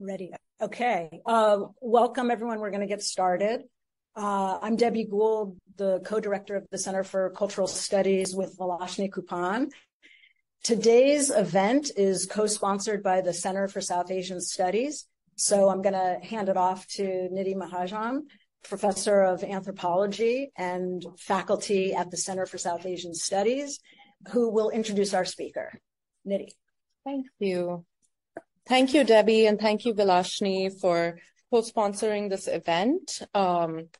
Ready. Okay. Welcome, everyone. We're going to get started. I'm Debbie Gould, the co-director of the Center for Cultural Studies with Velashni Kupan. Today's event is co-sponsored by the Center for South Asian Studies. So I'm going to hand it off to Nidhi Mahajan, professor of anthropology and faculty at the Center for South Asian Studies, who will introduce our speaker. Nidhi. Thank you. Thank you, Debbie, and thank you, Velashni, for co-sponsoring this event. Anjali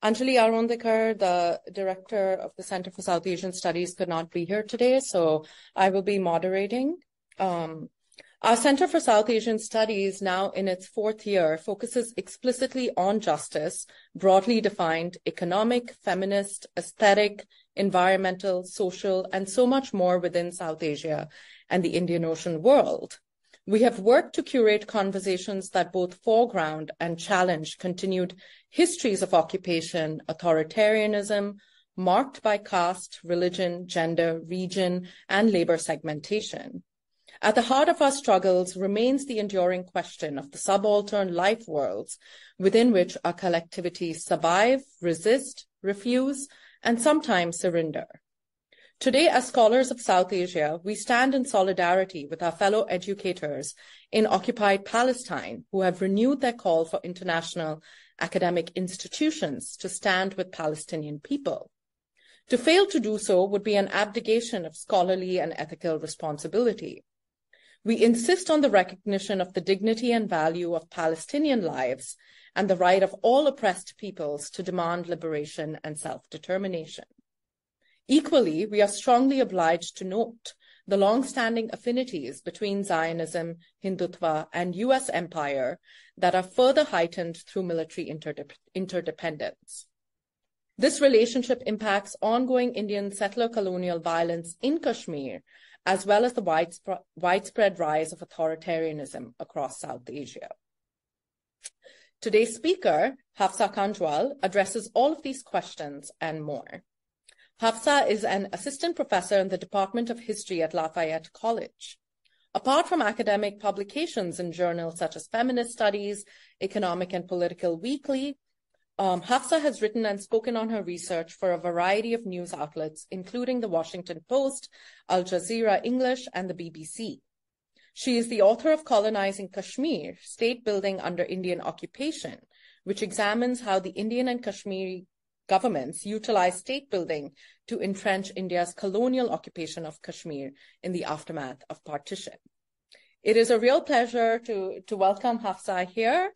Arundekar, the director of the Center for South Asian Studies, could not be here today, so I will be moderating. Our Center for South Asian Studies, now in its fourth year, focuses explicitly on justice, broadly defined economic, feminist, aesthetic, environmental, social, and so much more within South Asia and the Indian Ocean world. We have worked to curate conversations that both foreground and challenge continued histories of occupation, authoritarianism, marked by caste, religion, gender, region, and labor segmentation. At the heart of our struggles remains the enduring question of the subaltern life worlds within which our collectivities survive, resist, refuse, and sometimes surrender. Today, as scholars of South Asia, we stand in solidarity with our fellow educators in occupied Palestine who have renewed their call for international academic institutions to stand with Palestinian people. To fail to do so would be an abdication of scholarly and ethical responsibility. We insist on the recognition of the dignity and value of Palestinian lives and the right of all oppressed peoples to demand liberation and self-determination. Equally, we are strongly obliged to note the long-standing affinities between Zionism, Hindutva, and U.S. empire that are further heightened through military interdependence. This relationship impacts ongoing Indian settler colonial violence in Kashmir, as well as the widespread rise of authoritarianism across South Asia. Today's speaker, Hafsa Kanjwal, addresses all of these questions and more. Hafsa is an assistant professor in the Department of History at Lafayette College. Apart from academic publications in journals such as Feminist Studies, Economic and Political Weekly, Hafsa has written and spoken on her research for a variety of news outlets, including the Washington Post, Al Jazeera English, and the BBC. She is the author of Colonizing Kashmir, State Building Under Indian Occupation, which examines how the Indian and Kashmiri governments utilize state building to entrench India's colonial occupation of Kashmir in the aftermath of partition. It is a real pleasure to welcome Hafsa here.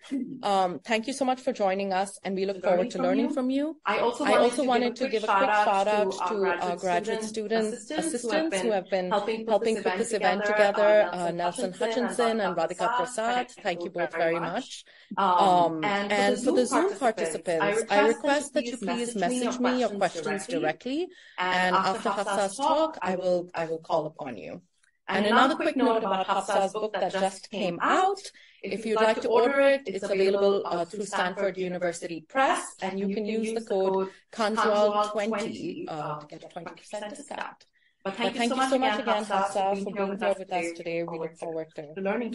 Thank you so much for joining us, and we look forward to learning from you. I also wanted to give a quick shout out to our graduate student assistants who have been helping put this event together, Nelson Hutchinson and Radhika Prasad. Thank you both very much. And for the Zoom participants, I request that you please message me your questions directly, and after Hafsa's talk, I will call upon you. And another quick note about Hafsa's book that just came out. If you'd like to order it, it's available through Stanford University Press, and you can use the code Kanjwal20 to get a 20% discount. But thank you so much again, Hafsa, for being here with us today. We look forward to learning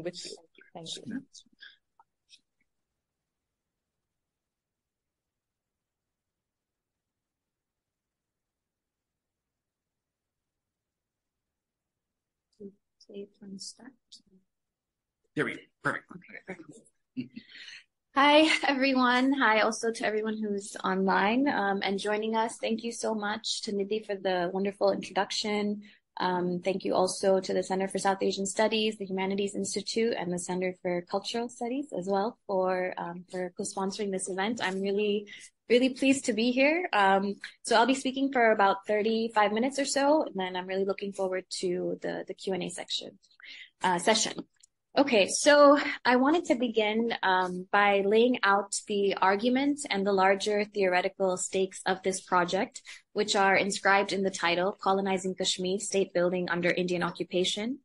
with you. Thank you. There we go. Perfect. Hi, everyone. Hi also to everyone who's online and joining us. Thank you so much to Nidhi for the wonderful introduction. Thank you also to the Center for South Asian Studies, the Humanities Institute, and the Center for Cultural Studies as well for co-sponsoring this event. I'm really pleased to be here. So I'll be speaking for about 35 minutes or so, and then I'm really looking forward to the Q&A session. Okay, so I wanted to begin by laying out the arguments and the larger theoretical stakes of this project, which are inscribed in the title, Colonizing Kashmir, State Building Under Indian Occupation.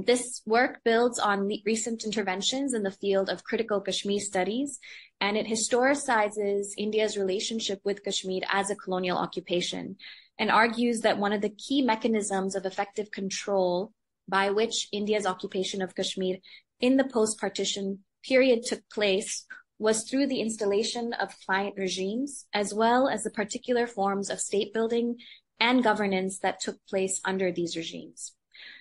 This work builds on recent interventions in the field of critical Kashmir studies, and it historicizes India's relationship with Kashmir as a colonial occupation, and argues that one of the key mechanisms of effective control by which India's occupation of Kashmir in the post-partition period took place was through the installation of client regimes, as well as the particular forms of state building and governance that took place under these regimes.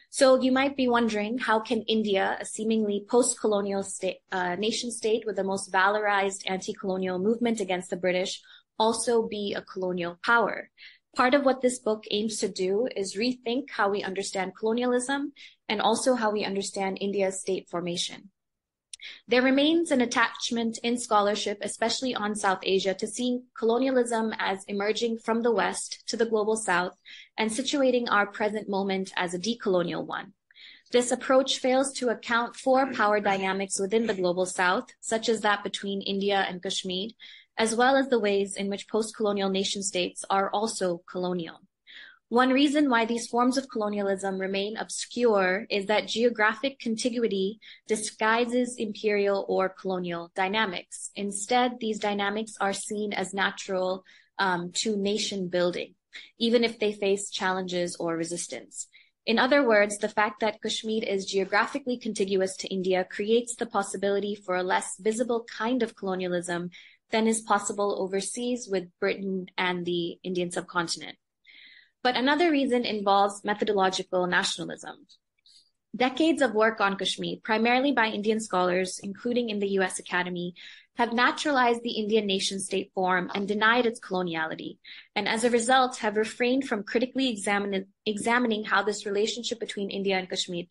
So you might be wondering, how can India, a seemingly post-colonial nation state with the most valorized anti-colonial movement against the British, also be a colonial power? Part of what this book aims to do is rethink how we understand colonialism and also how we understand India's state formation. There remains an attachment in scholarship, especially on South Asia, to seeing colonialism as emerging from the West to the global South and situating our present moment as a decolonial one. This approach fails to account for power dynamics within the global South, such as that between India and Kashmir, as well as the ways in which post-colonial nation states are also colonial. One reason why these forms of colonialism remain obscure is that geographic contiguity disguises imperial or colonial dynamics. Instead, these dynamics are seen as natural to nation building, even if they face challenges or resistance. In other words, the fact that Kashmir is geographically contiguous to India creates the possibility for a less visible kind of colonialism than is possible overseas with Britain and the Indian subcontinent. But another reason involves methodological nationalism. Decades of work on Kashmir, primarily by Indian scholars, including in the US Academy, have naturalized the Indian nation-state form and denied its coloniality, and as a result have refrained from critically examining how this relationship between India and Kashmir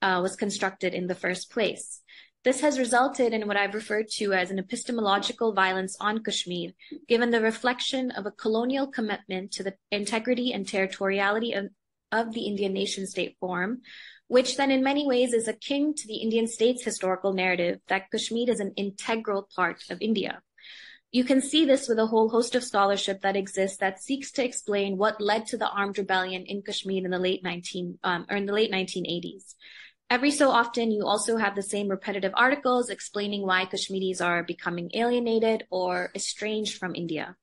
was constructed in the first place. This has resulted in what I've referred to as an epistemological violence on Kashmir, given the reflection of a colonial commitment to the integrity and territoriality of the Indian nation-state form, which then in many ways is akin to the Indian state's historical narrative that Kashmir is an integral part of India. You can see this with a whole host of scholarship that exists that seeks to explain what led to the armed rebellion in Kashmir in the late 1980s. Every so often, you also have the same repetitive articles explaining why Kashmiris are becoming alienated or estranged from India.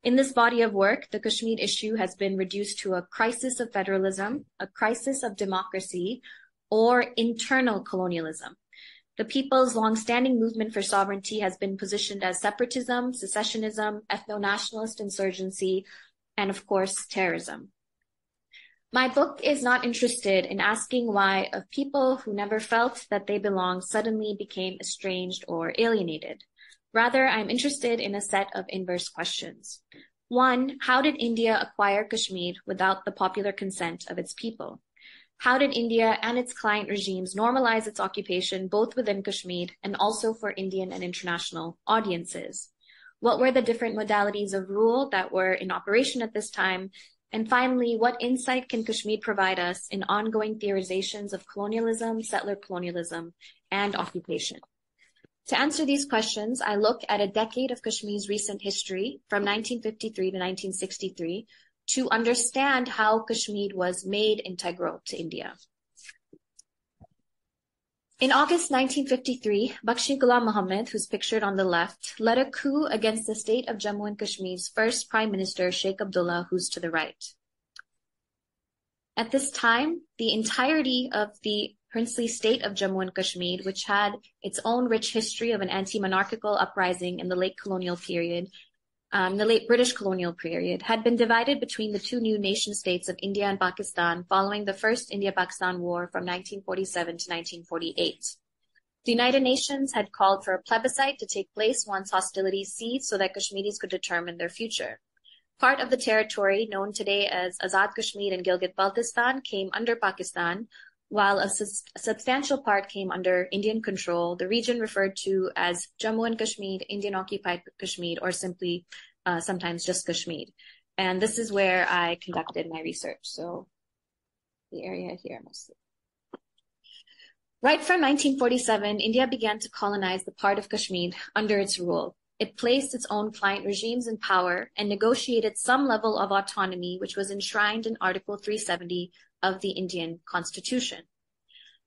In this body of work, the Kashmir issue has been reduced to a crisis of federalism, a crisis of democracy, or internal colonialism. The people's long-standing movement for sovereignty has been positioned as separatism, secessionism, ethno-nationalist insurgency, and of course, terrorism. My book is not interested in asking why of people who never felt that they belonged suddenly became estranged or alienated. Rather, I'm interested in a set of inverse questions. One, how did India acquire Kashmir without the popular consent of its people? How did India and its client regimes normalize its occupation both within Kashmir and also for Indian and international audiences? What were the different modalities of rule that were in operation at this time? And finally, what insight can Kashmir provide us in ongoing theorizations of colonialism, settler colonialism, and occupation? To answer these questions, I look at a decade of Kashmir's recent history from 1953 to 1963 to understand how Kashmir was made integral to India. In August 1953, Bakshi Ghulam Muhammad, who's pictured on the left, led a coup against the state of Jammu and Kashmir's first Prime Minister, Sheikh Abdullah, who's to the right. At this time, the entirety of the princely state of Jammu and Kashmir, which had its own rich history of an anti-monarchical uprising in the late colonial period, the late British colonial period, had been divided between the two new nation states of India and Pakistan following the first India-Pakistan War from 1947 to 1948. The United Nations had called for a plebiscite to take place once hostilities ceased so that Kashmiris could determine their future. Part of the territory, known today as Azad Kashmir and Gilgit-Baltistan, came under Pakistan, while a substantial part came under Indian control, the region referred to as Jammu and Kashmir, Indian-occupied Kashmir, or simply sometimes just Kashmir. And this is where I conducted my research. So the area here mostly. Right from 1947, India began to colonize the part of Kashmir under its rule. It placed its own client regimes in power and negotiated some level of autonomy, which was enshrined in Article 370 of the Indian Constitution.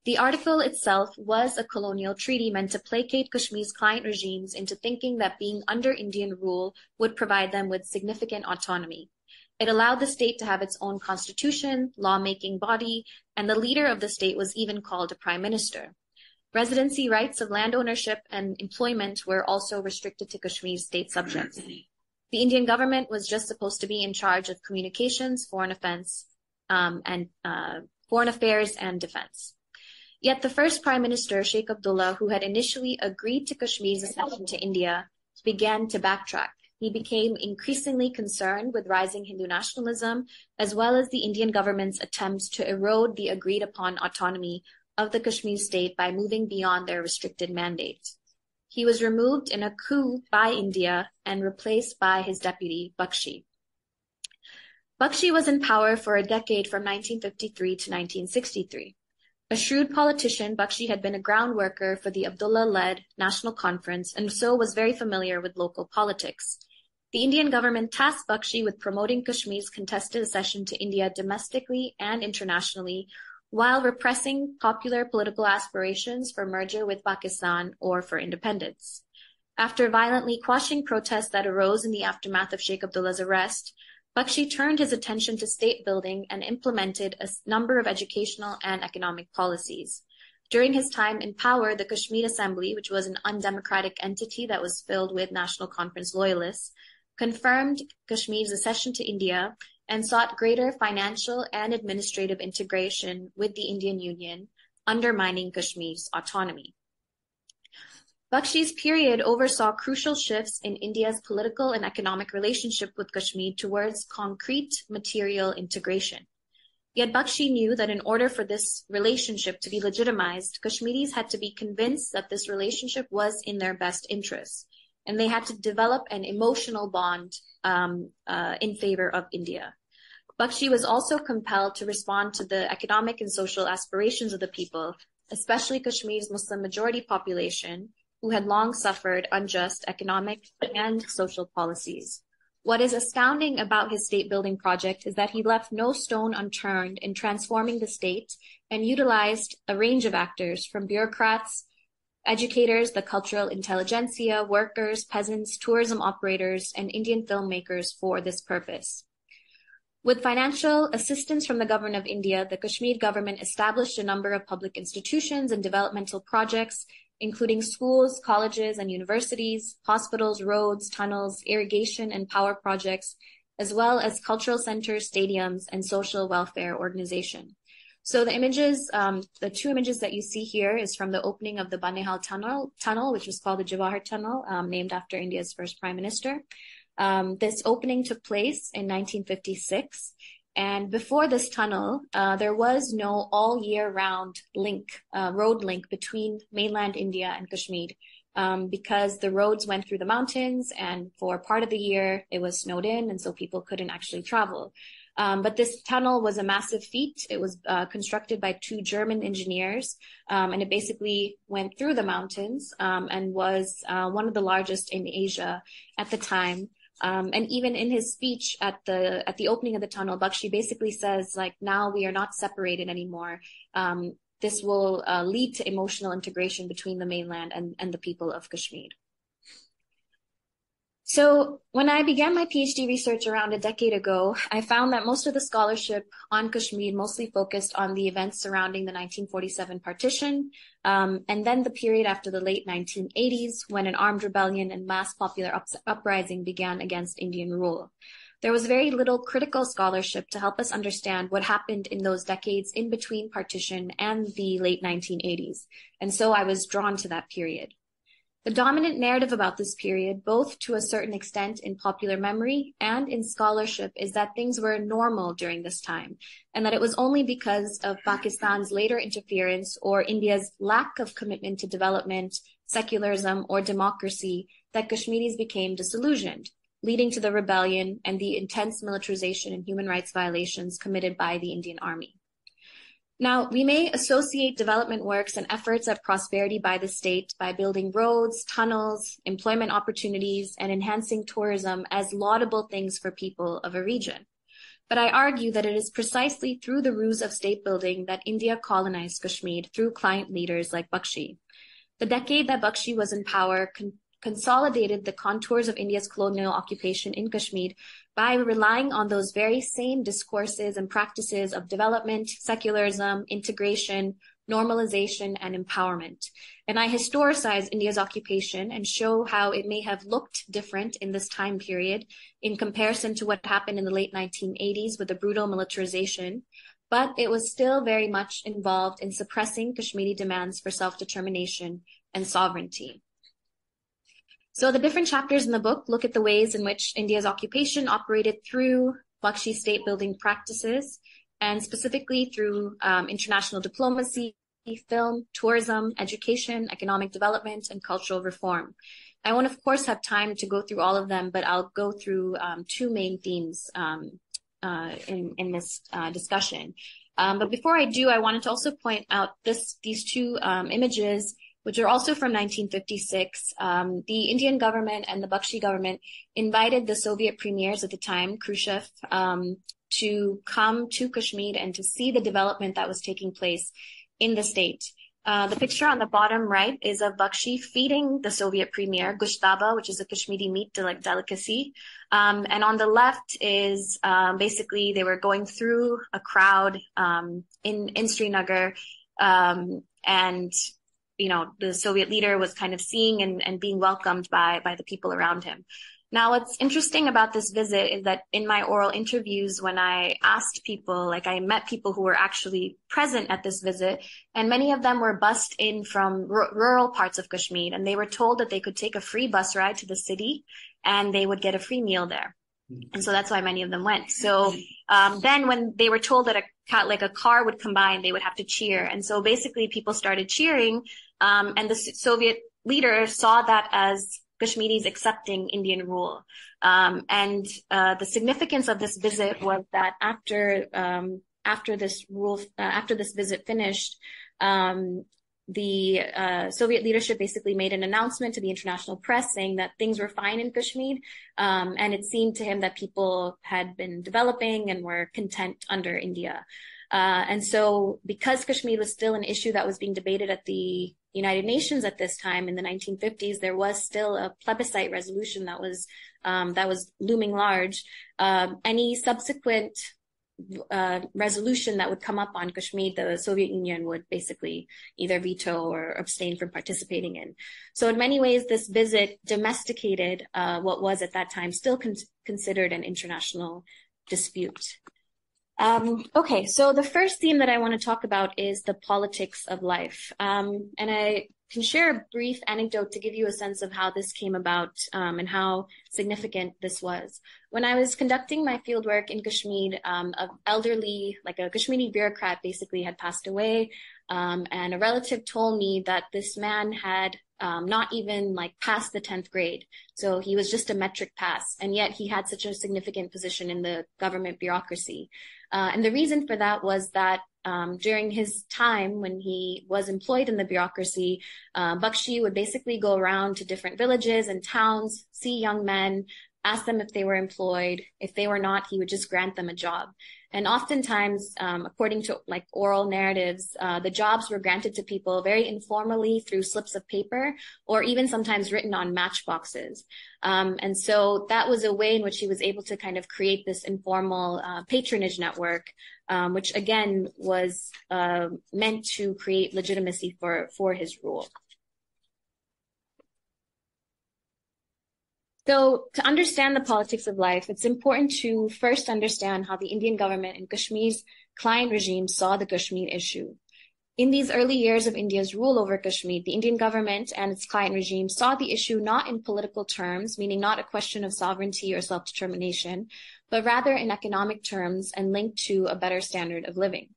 The article itself was a colonial treaty meant to placate Kashmir's client regimes into thinking that being under Indian rule would provide them with significant autonomy. It allowed the state to have its own constitution, lawmaking body, and the leader of the state was even called a prime minister. Residency rights of land ownership and employment were also restricted to Kashmir's state subjects. The Indian government was just supposed to be in charge of communications, foreign affairs, and defense. Yet the first Prime Minister, Sheikh Abdullah, who had initially agreed to Kashmir's accession to India, began to backtrack. He became increasingly concerned with rising Hindu nationalism, as well as the Indian government's attempts to erode the agreed-upon autonomy of the Kashmir state by moving beyond their restricted mandate. He was removed in a coup by India and replaced by his deputy, Bakshi. Bakshi was in power for a decade from 1953 to 1963. A shrewd politician, Bakshi had been a ground worker for the Abdullah-led National Conference and so was very familiar with local politics. The Indian government tasked Bakshi with promoting Kashmir's contested accession to India domestically and internationally, while repressing popular political aspirations for merger with Pakistan or for independence. After violently quashing protests that arose in the aftermath of Sheikh Abdullah's arrest, Bakshi turned his attention to state building and implemented a number of educational and economic policies. During his time in power, the Kashmir Assembly, which was an undemocratic entity that was filled with National Conference loyalists, confirmed Kashmir's accession to India and sought greater financial and administrative integration with the Indian Union, undermining Kashmir's autonomy. Bakshi's period oversaw crucial shifts in India's political and economic relationship with Kashmir towards concrete material integration. Yet Bakshi knew that in order for this relationship to be legitimized, Kashmiris had to be convinced that this relationship was in their best interests, and they had to develop an emotional bond in favor of India. Bakshi was also compelled to respond to the economic and social aspirations of the people, especially Kashmir's Muslim majority population, who had long suffered unjust economic and social policies. What is astounding about his state-building project is that he left no stone unturned in transforming the state and utilized a range of actors, from bureaucrats, educators, the cultural intelligentsia, workers, peasants, tourism operators, and Indian filmmakers for this purpose. With financial assistance from the government of India, the Kashmir government established a number of public institutions and developmental projects, including schools, colleges, and universities, hospitals, roads, tunnels, irrigation and power projects, as well as cultural centers, stadiums, and social welfare organization. So the images, the two images that you see here is from the opening of the Banihal tunnel, which was called the Jawahar Tunnel, named after India's first prime minister. This opening took place in 1956. And before this tunnel, there was no all year round road link between mainland India and Kashmir, because the roads went through the mountains, and for part of the year it was snowed in, and so people couldn't actually travel. But this tunnel was a massive feat. It was constructed by two German engineers, and it basically went through the mountains, and was one of the largest in Asia at the time. And even in his speech at the opening of the tunnel, Bakshi basically says, like, now we are not separated anymore. This will lead to emotional integration between the mainland and the people of Kashmir. So when I began my PhD research around a decade ago, I found that most of the scholarship on Kashmir mostly focused on the events surrounding the 1947 partition, and then the period after the late 1980s, when an armed rebellion and mass popular uprising began against Indian rule. There was very little critical scholarship to help us understand what happened in those decades in between partition and the late 1980s, and so I was drawn to that period. The dominant narrative about this period, both to a certain extent in popular memory and in scholarship, is that things were normal during this time, and that it was only because of Pakistan's later interference or India's lack of commitment to development, secularism, or democracy that Kashmiris became disillusioned, leading to the rebellion and the intense militarization and human rights violations committed by the Indian Army. Now, we may associate development works and efforts at prosperity by the state by building roads, tunnels, employment opportunities, and enhancing tourism as laudable things for people of a region. But I argue that it is precisely through the ruse of state building that India colonized Kashmir through client leaders like Bakshi. The decade that Bakshi was in power consolidated the contours of India's colonial occupation in Kashmir by relying on those very same discourses and practices of development, secularism, integration, normalization, and empowerment. And I historicize India's occupation and show how it may have looked different in this time period in comparison to what happened in the late 1980s with the brutal militarization, but it was still very much involved in suppressing Kashmiri demands for self-determination and sovereignty. So the different chapters in the book look at the ways in which India's occupation operated through Bakshi state-building practices, and specifically through international diplomacy, film, tourism, education, economic development, and cultural reform. I won't, of course, have time to go through all of them, but I'll go through two main themes in this discussion. But before I do, I wanted to also point out these two images, which are also from 1956. The Indian government and the Bakshi government invited the Soviet premiers at the time, Khrushchev, to come to Kashmir and to see the development that was taking place in the state. The picture on the bottom right is of Bakshi feeding the Soviet premier, gushtaba, which is a Kashmiri meat delicacy. And on the left is basically they were going through a crowd in Srinagar, and the Soviet leader was kind of seeing and being welcomed by the people around him. Now, what's interesting about this visit is that in my oral interviews, when I asked people, I met people who were actually present at this visit, and many of them were bussed in from rural parts of Kashmir, and they were told that they could take a free bus ride to the city and they would get a free meal there. And so that's why many of them went. So then when they were told that a car would come by and they would have to cheer. And so basically people started cheering, and the Soviet leader saw that as Kashmiris accepting Indian rule. And the significance of this visit was that after this visit finished, the Soviet leadership basically made an announcement to the international press saying that things were fine in Kashmir, and it seemed to him that people had been developing and were content under India. And so because Kashmir was still an issue that was being debated at the United Nations at this time in the 1950s, there was still a plebiscite resolution that was looming large. Any subsequent resolution that would come up on Kashmir, the Soviet Union would basically either veto or abstain from participating in. So in many ways, this visit domesticated what was at that time still considered an international dispute. Okay, so the first theme that I want to talk about is the politics of life. And I can share a brief anecdote to give you a sense of how this came about and how significant this was. When I was conducting my fieldwork in Kashmir, an elderly, a Kashmiri bureaucrat basically had passed away, and a relative told me that this man had not even passed the 10th grade. So he was just a metric pass, and yet he had such a significant position in the government bureaucracy. And the reason for that was that during his time when he was employed in the bureaucracy, Bakshi would basically go around to different villages and towns, see young men, ask them if they were employed. If they were not, he would just grant them a job. And oftentimes, according to oral narratives, the jobs were granted to people very informally through slips of paper, or even sometimes written on matchboxes. And so that was a way in which he was able to kind of create this informal patronage network, which again was meant to create legitimacy for his rule. So to understand the politics of life, it's important to first understand how the Indian government and Kashmir's client regime saw the Kashmir issue. In these early years of India's rule over Kashmir, the Indian government and its client regime saw the issue not in political terms, meaning not a question of sovereignty or self-determination, but rather in economic terms and linked to a better standard of living.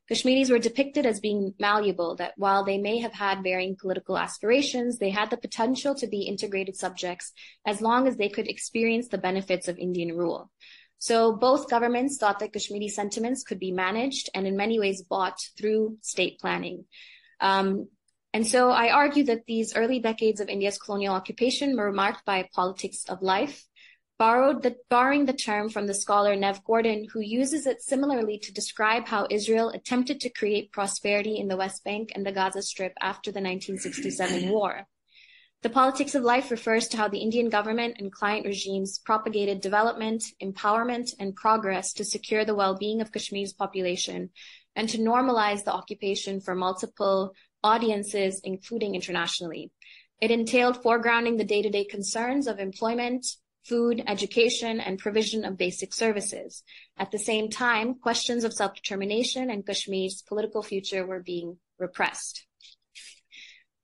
Kashmiris were depicted as being malleable, that while they may have had varying political aspirations, they had the potential to be integrated subjects as long as they could experience the benefits of Indian rule. So both governments thought that Kashmiri sentiments could be managed and in many ways bought through state planning. And so I argue that these early decades of India's colonial occupation were marked by a politics of life, borrowing the term from the scholar Nev Gordon, who uses it similarly to describe how Israel attempted to create prosperity in the West Bank and the Gaza Strip after the 1967 war. The politics of life refers to how the Indian government and client regimes propagated development, empowerment, and progress to secure the well-being of Kashmir's population and to normalize the occupation for multiple audiences, including internationally. It entailed foregrounding the day-to-day concerns of employment, food, education, and provision of basic services. At the same time, questions of self-determination and Kashmir's political future were being repressed.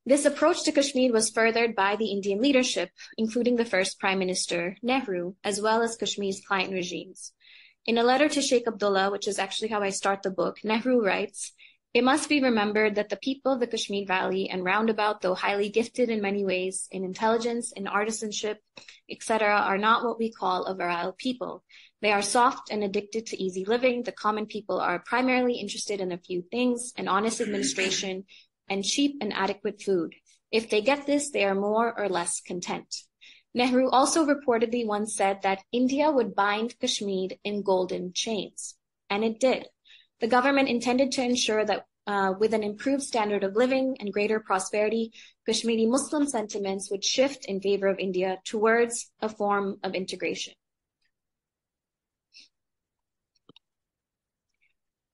This approach to Kashmir was furthered by the Indian leadership, including the first Prime Minister, Nehru, as well as Kashmir's client regimes. In a letter to Sheikh Abdullah, which is actually how I start the book, Nehru writes, "It must be remembered that the people of the Kashmir Valley and roundabout, though highly gifted in many ways, in intelligence, in artisanship, etc., are not what we call a virile people. They are soft and addicted to easy living. The common people are primarily interested in a few things, an honest administration, and cheap and adequate food. If they get this, they are more or less content." Nehru also reportedly once said that India would bind Kashmir in golden chains. And it did. The government intended to ensure that with an improved standard of living and greater prosperity, Kashmiri Muslim sentiments would shift in favor of India towards a form of integration.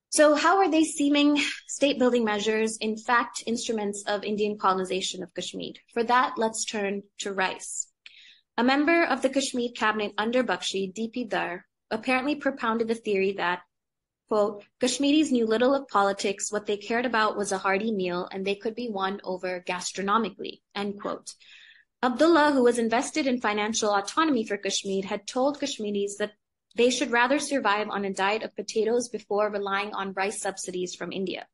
So how are these seeming state-building measures, in fact, instruments of Indian colonization of Kashmir? For that, let's turn to rice. A member of the Kashmir cabinet under Bakshi, D.P. Dar, apparently propounded the theory that, quote, Kashmiris knew little of politics. What they cared about was a hearty meal, and they could be won over gastronomically, end quote. Abdullah, who was invested in financial autonomy for Kashmir, had told Kashmiris that they should rather survive on a diet of potatoes before relying on rice subsidies from India.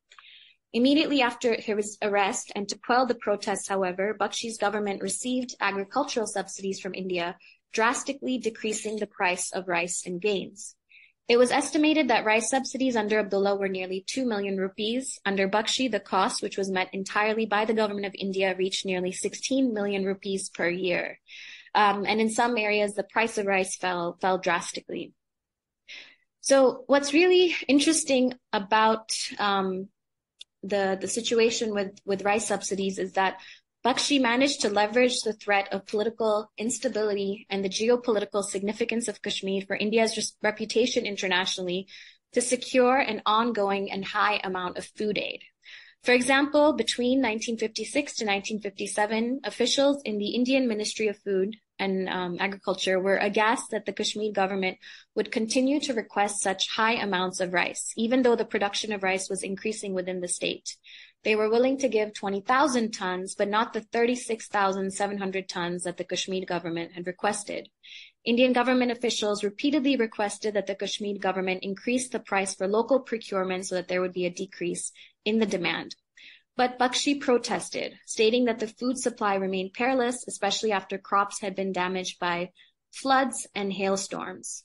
Immediately after his arrest and to quell the protests, however, Bakshi's government received agricultural subsidies from India, drastically decreasing the price of rice and grains. It was estimated that rice subsidies under Abdullah were nearly 2 million rupees. Under Bakshi, the cost, which was met entirely by the government of India, reached nearly 16 million rupees per year. And in some areas, the price of rice fell drastically. So what's really interesting about the situation with rice subsidies is that Bakshi managed to leverage the threat of political instability and the geopolitical significance of Kashmir for India's reputation internationally to secure an ongoing and high amount of food aid. For example, between 1956 to 1957, officials in the Indian Ministry of Food and Agriculture were aghast that the Kashmir government would continue to request such high amounts of rice, even though the production of rice was increasing within the state. They were willing to give 20,000 tons, but not the 36,700 tons that the Kashmir government had requested. Indian government officials repeatedly requested that the Kashmir government increase the price for local procurement so that there would be a decrease in the demand. But Bakshi protested, stating that the food supply remained perilous, especially after crops had been damaged by floods and hailstorms,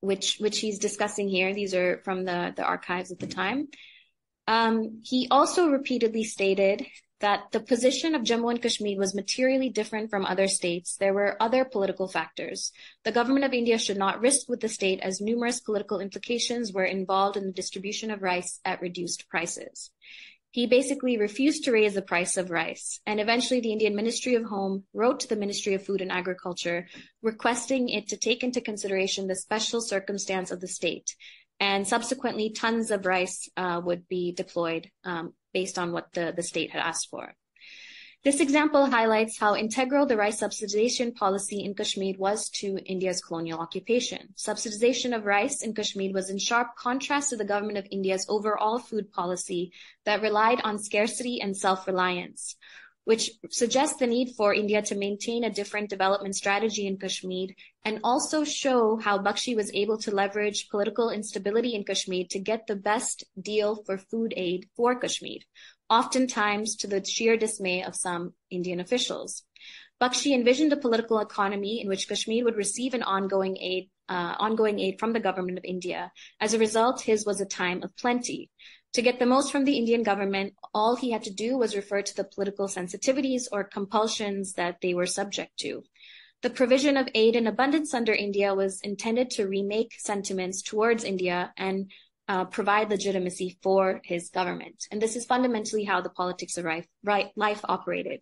which he's discussing here. These are from the archives at the time. He also repeatedly stated that the position of Jammu and Kashmir was materially different from other states. There were other political factors. The government of India should not risk with the state as numerous political implications were involved in the distribution of rice at reduced prices. He basically refused to raise the price of rice, and eventually the Indian Ministry of Home wrote to the Ministry of Food and Agriculture requesting it to take into consideration the special circumstance of the state, and subsequently tons of rice would be deployed based on what the state had asked for. This example highlights how integral the rice subsidization policy in Kashmir was to India's colonial occupation. Subsidization of rice in Kashmir was in sharp contrast to the government of India's overall food policy that relied on scarcity and self-reliance, which suggests the need for India to maintain a different development strategy in Kashmir and also show how Bakshi was able to leverage political instability in Kashmir to get the best deal for food aid for Kashmir, oftentimes to the sheer dismay of some Indian officials. Bakshi envisioned a political economy in which Kashmir would receive an ongoing aid from the government of India. As a result, his was a time of plenty. To get the most from the Indian government, all he had to do was refer to the political sensitivities or compulsions that they were subject to. The provision of aid in abundance under India was intended to remake sentiments towards India and provide legitimacy for his government. And this is fundamentally how the politics of life operated.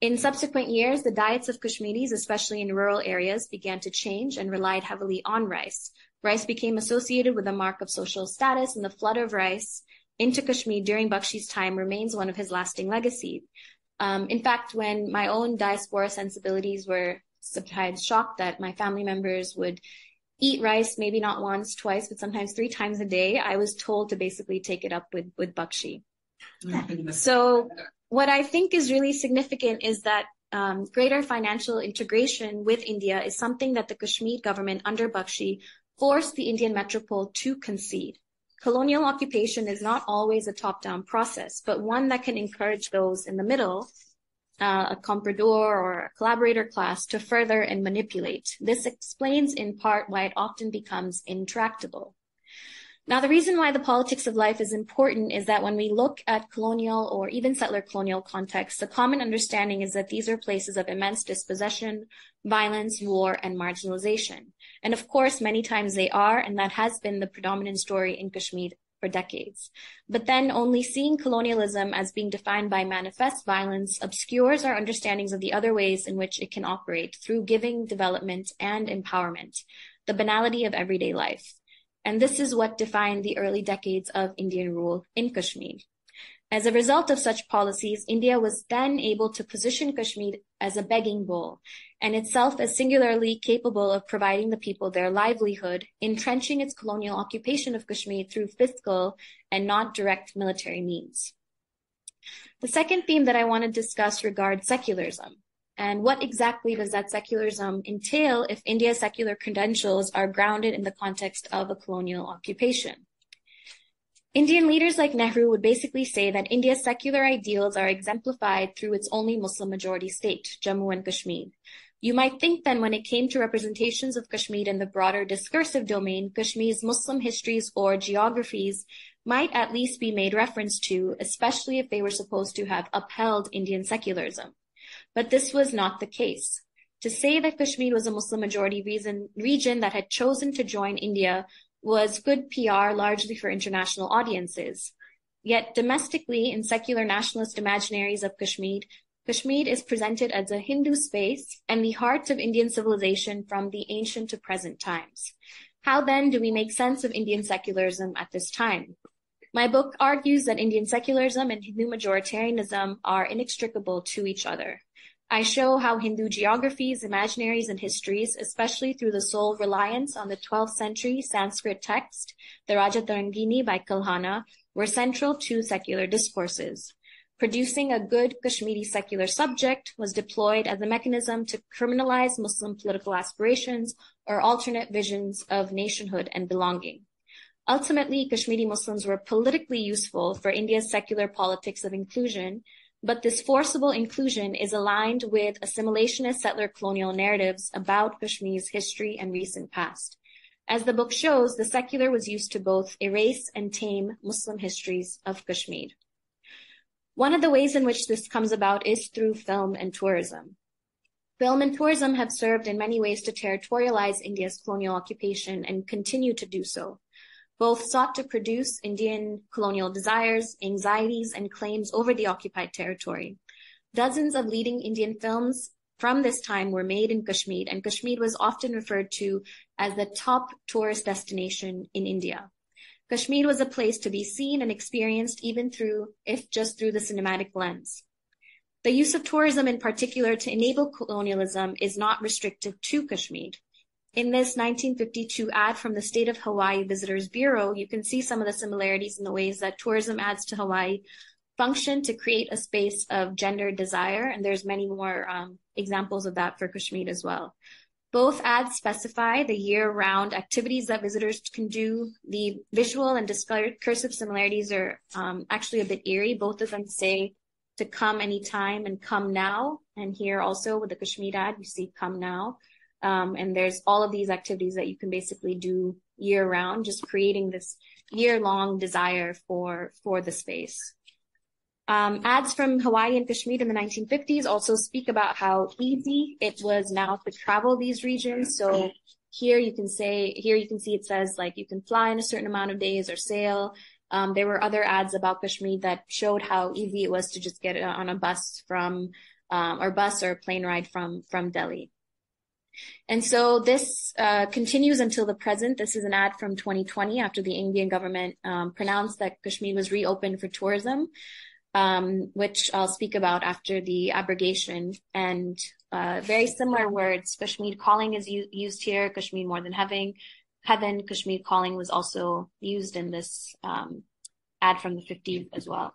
In subsequent years, the diets of Kashmiris, especially in rural areas, began to change and relied heavily on rice. Rice became associated with a mark of social status, and the flood of rice into Kashmir during Bakshi's time remains one of his lasting legacies. In fact, when my own diaspora sensibilities were sometimes shocked that my family members would eat rice, maybe not once, twice, but sometimes 3 times a day, I was told to basically take it up with Bakshi. So what I think is really significant is that greater financial integration with India is something that the Kashmir government under Bakshi forced the Indian metropole to concede. Colonial occupation is not always a top-down process, but one that can encourage those in the middle, a comprador or a collaborator class, to further and manipulate. This explains in part why it often becomes intractable. Now, the reason why the politics of life is important is that when we look at colonial or even settler colonial contexts, the common understanding is that these are places of immense dispossession, violence, war, and marginalization. And of course, many times they are, and that has been the predominant story in Kashmir for decades. But then only seeing colonialism as being defined by manifest violence obscures our understandings of the other ways in which it can operate through giving, development, and empowerment, the banality of everyday life. And this is what defined the early decades of Indian rule in Kashmir. As a result of such policies, India was then able to position Kashmir as a begging bowl, and itself as singularly capable of providing the people their livelihood, entrenching its colonial occupation of Kashmir through fiscal and not direct military means. The second theme that I want to discuss regards secularism. And what exactly does that secularism entail if India's secular credentials are grounded in the context of a colonial occupation? Indian leaders like Nehru would basically say that India's secular ideals are exemplified through its only Muslim majority state, Jammu and Kashmir. You might think then when it came to representations of Kashmir in the broader discursive domain, Kashmir's Muslim histories or geographies might at least be made reference to, especially if they were supposed to have upheld Indian secularism. But this was not the case. To say that Kashmir was a Muslim majority region that had chosen to join India was good PR largely for international audiences. Yet domestically, in secular nationalist imaginaries of Kashmir, Kashmir is presented as a Hindu space and the heart of Indian civilization from the ancient to present times. How then do we make sense of Indian secularism at this time? My book argues that Indian secularism and Hindu majoritarianism are inextricable to each other. I show how Hindu geographies, imaginaries, and histories, especially through the sole reliance on the 12th century Sanskrit text, the Rajatarangini by Kalhana, were central to secular discourses. Producing a good Kashmiri secular subject was deployed as a mechanism to criminalize Muslim political aspirations or alternate visions of nationhood and belonging. Ultimately, Kashmiri Muslims were politically useful for India's secular politics of inclusion, but this forcible inclusion is aligned with assimilationist settler colonial narratives about Kashmir's history and recent past. As the book shows, the secular was used to both erase and tame Muslim histories of Kashmir. One of the ways in which this comes about is through film and tourism. Film and tourism have served in many ways to territorialize India's colonial occupation and continue to do so. Both sought to produce Indian colonial desires, anxieties, and claims over the occupied territory. Dozens of leading Indian films from this time were made in Kashmir, and Kashmir was often referred to as the top tourist destination in India. Kashmir was a place to be seen and experienced even if just through the cinematic lens. The use of tourism in particular to enable colonialism is not restricted to Kashmir. In this 1952 ad from the State of Hawaii Visitors Bureau, you can see some of the similarities in the ways that tourism ads to Hawaii function to create a space of gender desire, and there's many more examples of that for Kashmir as well. Both ads specify the year-round activities that visitors can do. The visual and discursive similarities are actually a bit eerie. Both of them say to come anytime and come now, and here also with the Kashmir ad, you see come now. And there's all of these activities that you can basically do year-round, just creating this year-long desire for the space. Ads from Hawaii and Kashmir in the 1950s also speak about how easy it was now to travel these regions. So here you can see it says like you can fly in a certain amount of days or sail. There were other ads about Kashmir that showed how easy it was to just get on a bus or a plane ride from Delhi. And so this continues until the present. This is an ad from 2020 after the Indian government pronounced that Kashmir was reopened for tourism, which I'll speak about after the abrogation. And very similar words, Kashmir calling is used here, Kashmir more than heaven, Kashmir calling was also used in this ad from the 50s as well.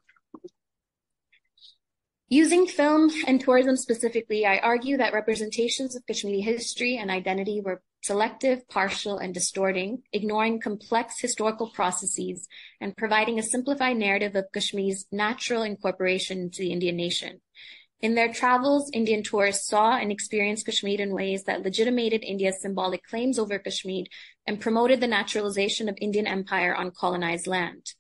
Using film and tourism specifically, I argue that representations of Kashmiri history and identity were selective, partial, and distorting, ignoring complex historical processes and providing a simplified narrative of Kashmir's natural incorporation into the Indian nation. In their travels, Indian tourists saw and experienced Kashmir in ways that legitimated India's symbolic claims over Kashmir and promoted the naturalization of Indian empire on colonized land.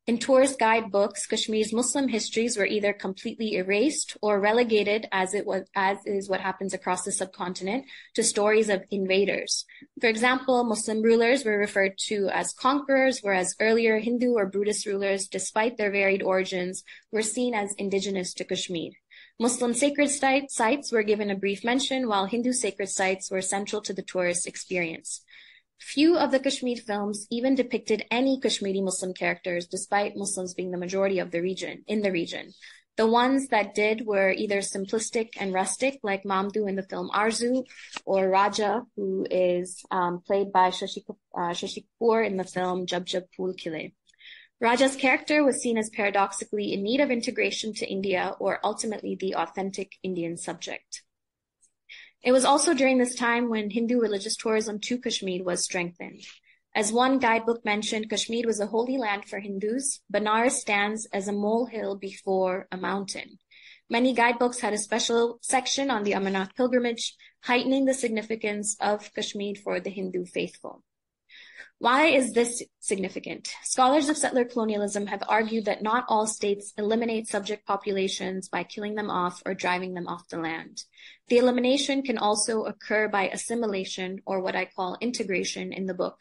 In tourist guidebooks, Kashmir's Muslim histories were either completely erased or relegated, as is what happens across the subcontinent, to stories of invaders. For example, Muslim rulers were referred to as conquerors, whereas earlier Hindu or Buddhist rulers, despite their varied origins, were seen as indigenous to Kashmir. Muslim sacred sites were given a brief mention, while Hindu sacred sites were central to the tourist experience. Few of the Kashmir films even depicted any Kashmiri Muslim characters, despite Muslims being the majority of the region. The ones that did were either simplistic and rustic, like Mamdu in the film Arzu, or Raja, who is played by Shashi Kapoor in the film Jab Jab Phool Khile. Raja's character was seen as paradoxically in need of integration to India, or ultimately the authentic Indian subject. It was also during this time when Hindu religious tourism to Kashmir was strengthened. As one guidebook mentioned, Kashmir was a holy land for Hindus. Banaras stands as a molehill before a mountain. Many guidebooks had a special section on the Amarnath pilgrimage, heightening the significance of Kashmir for the Hindu faithful. Why is this significant? Scholars of settler colonialism have argued that not all states eliminate subject populations by killing them off or driving them off the land. The elimination can also occur by assimilation, or what I call integration in the book,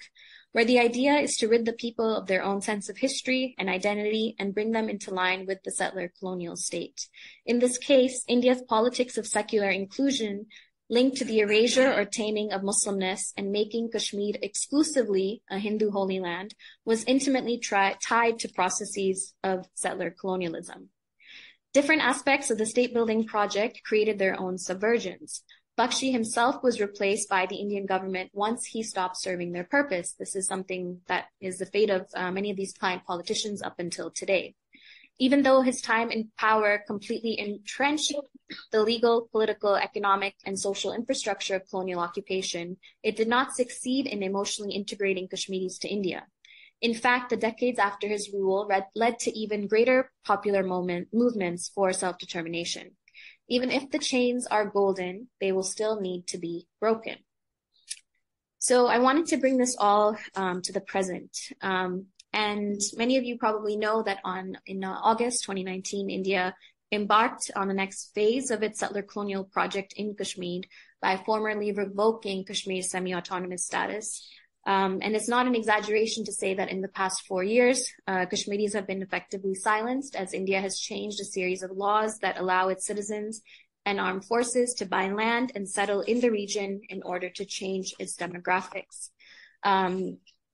where the idea is to rid the people of their own sense of history and identity and bring them into line with the settler colonial state. In this case, India's politics of secular inclusion linked to the erasure or taming of Muslimness and making Kashmir exclusively a Hindu holy land was intimately tied to processes of settler colonialism. Different aspects of the state-building project created their own subversions. Bakshi himself was replaced by the Indian government once he stopped serving their purpose. This is something that is the fate of many of these client politicians up until today. Even though his time in power completely entrenched the legal, political, economic, and social infrastructure of colonial occupation, it did not succeed in emotionally integrating Kashmiris to India. In fact, the decades after his rule led to even greater popular movements for self-determination. Even if the chains are golden, they will still need to be broken. So I wanted to bring this all to the present. And many of you probably know that in August 2019, India embarked on the next phase of its settler colonial project in Kashmir by formally revoking Kashmir's semi-autonomous status. And it's not an exaggeration to say that in the past 4 years, Kashmiris have been effectively silenced as India has changed a series of laws that allow its citizens and armed forces to buy land and settle in the region in order to change its demographics.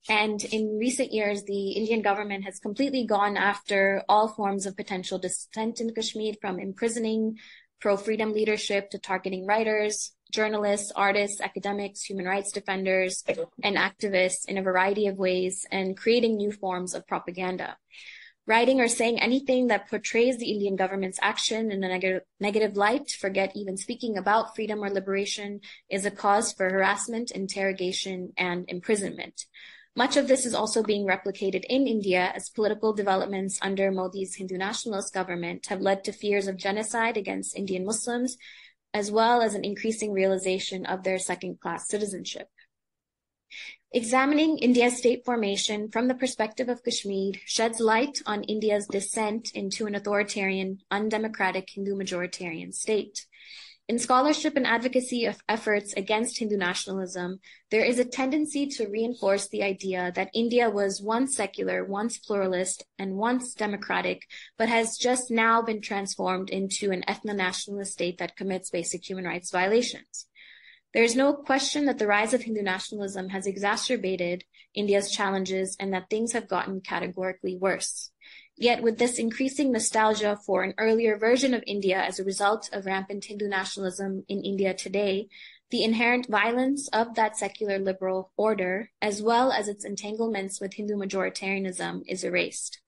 And in recent years, the Indian government has completely gone after all forms of potential dissent in Kashmir, from imprisoning pro-freedom leadership to targeting writers, journalists, artists, academics, human rights defenders, and activists in a variety of ways, and creating new forms of propaganda. Writing or saying anything that portrays the Indian government's action in a negative light, forget even speaking about freedom or liberation, is a cause for harassment, interrogation, and imprisonment. Much of this is also being replicated in India as political developments under Modi's Hindu nationalist government have led to fears of genocide against Indian Muslims, as well as an increasing realization of their second-class citizenship. Examining India's state formation from the perspective of Kashmir sheds light on India's descent into an authoritarian, undemocratic Hindu majoritarian state. In scholarship and advocacy of efforts against Hindu nationalism, there is a tendency to reinforce the idea that India was once secular, once pluralist, and once democratic, but has just now been transformed into an ethno-nationalist state that commits basic human rights violations. There is no question that the rise of Hindu nationalism has exacerbated India's challenges and that things have gotten categorically worse. Yet with this increasing nostalgia for an earlier version of India as a result of rampant Hindu nationalism in India today, the inherent violence of that secular liberal order, as well as its entanglements with Hindu majoritarianism, is erased.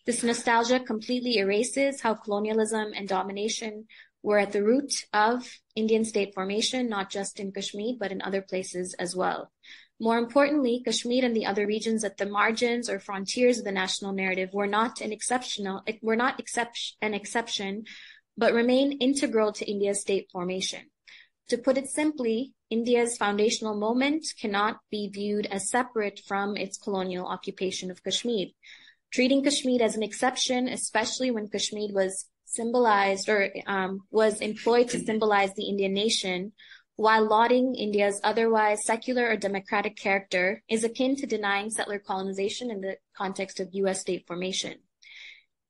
This nostalgia completely erases how colonialism and domination were at the root of Indian state formation, not just in Kashmir, but in other places as well. More importantly, Kashmir and the other regions at the margins or frontiers of the national narrative were not an exception, but remain integral to India's state formation. To put it simply, India's foundational moment cannot be viewed as separate from its colonial occupation of Kashmir. Treating Kashmir as an exception, especially when Kashmir was symbolized or was employed to symbolize the Indian nation, while lauding India's otherwise secular or democratic character, is akin to denying settler colonization in the context of U.S. state formation.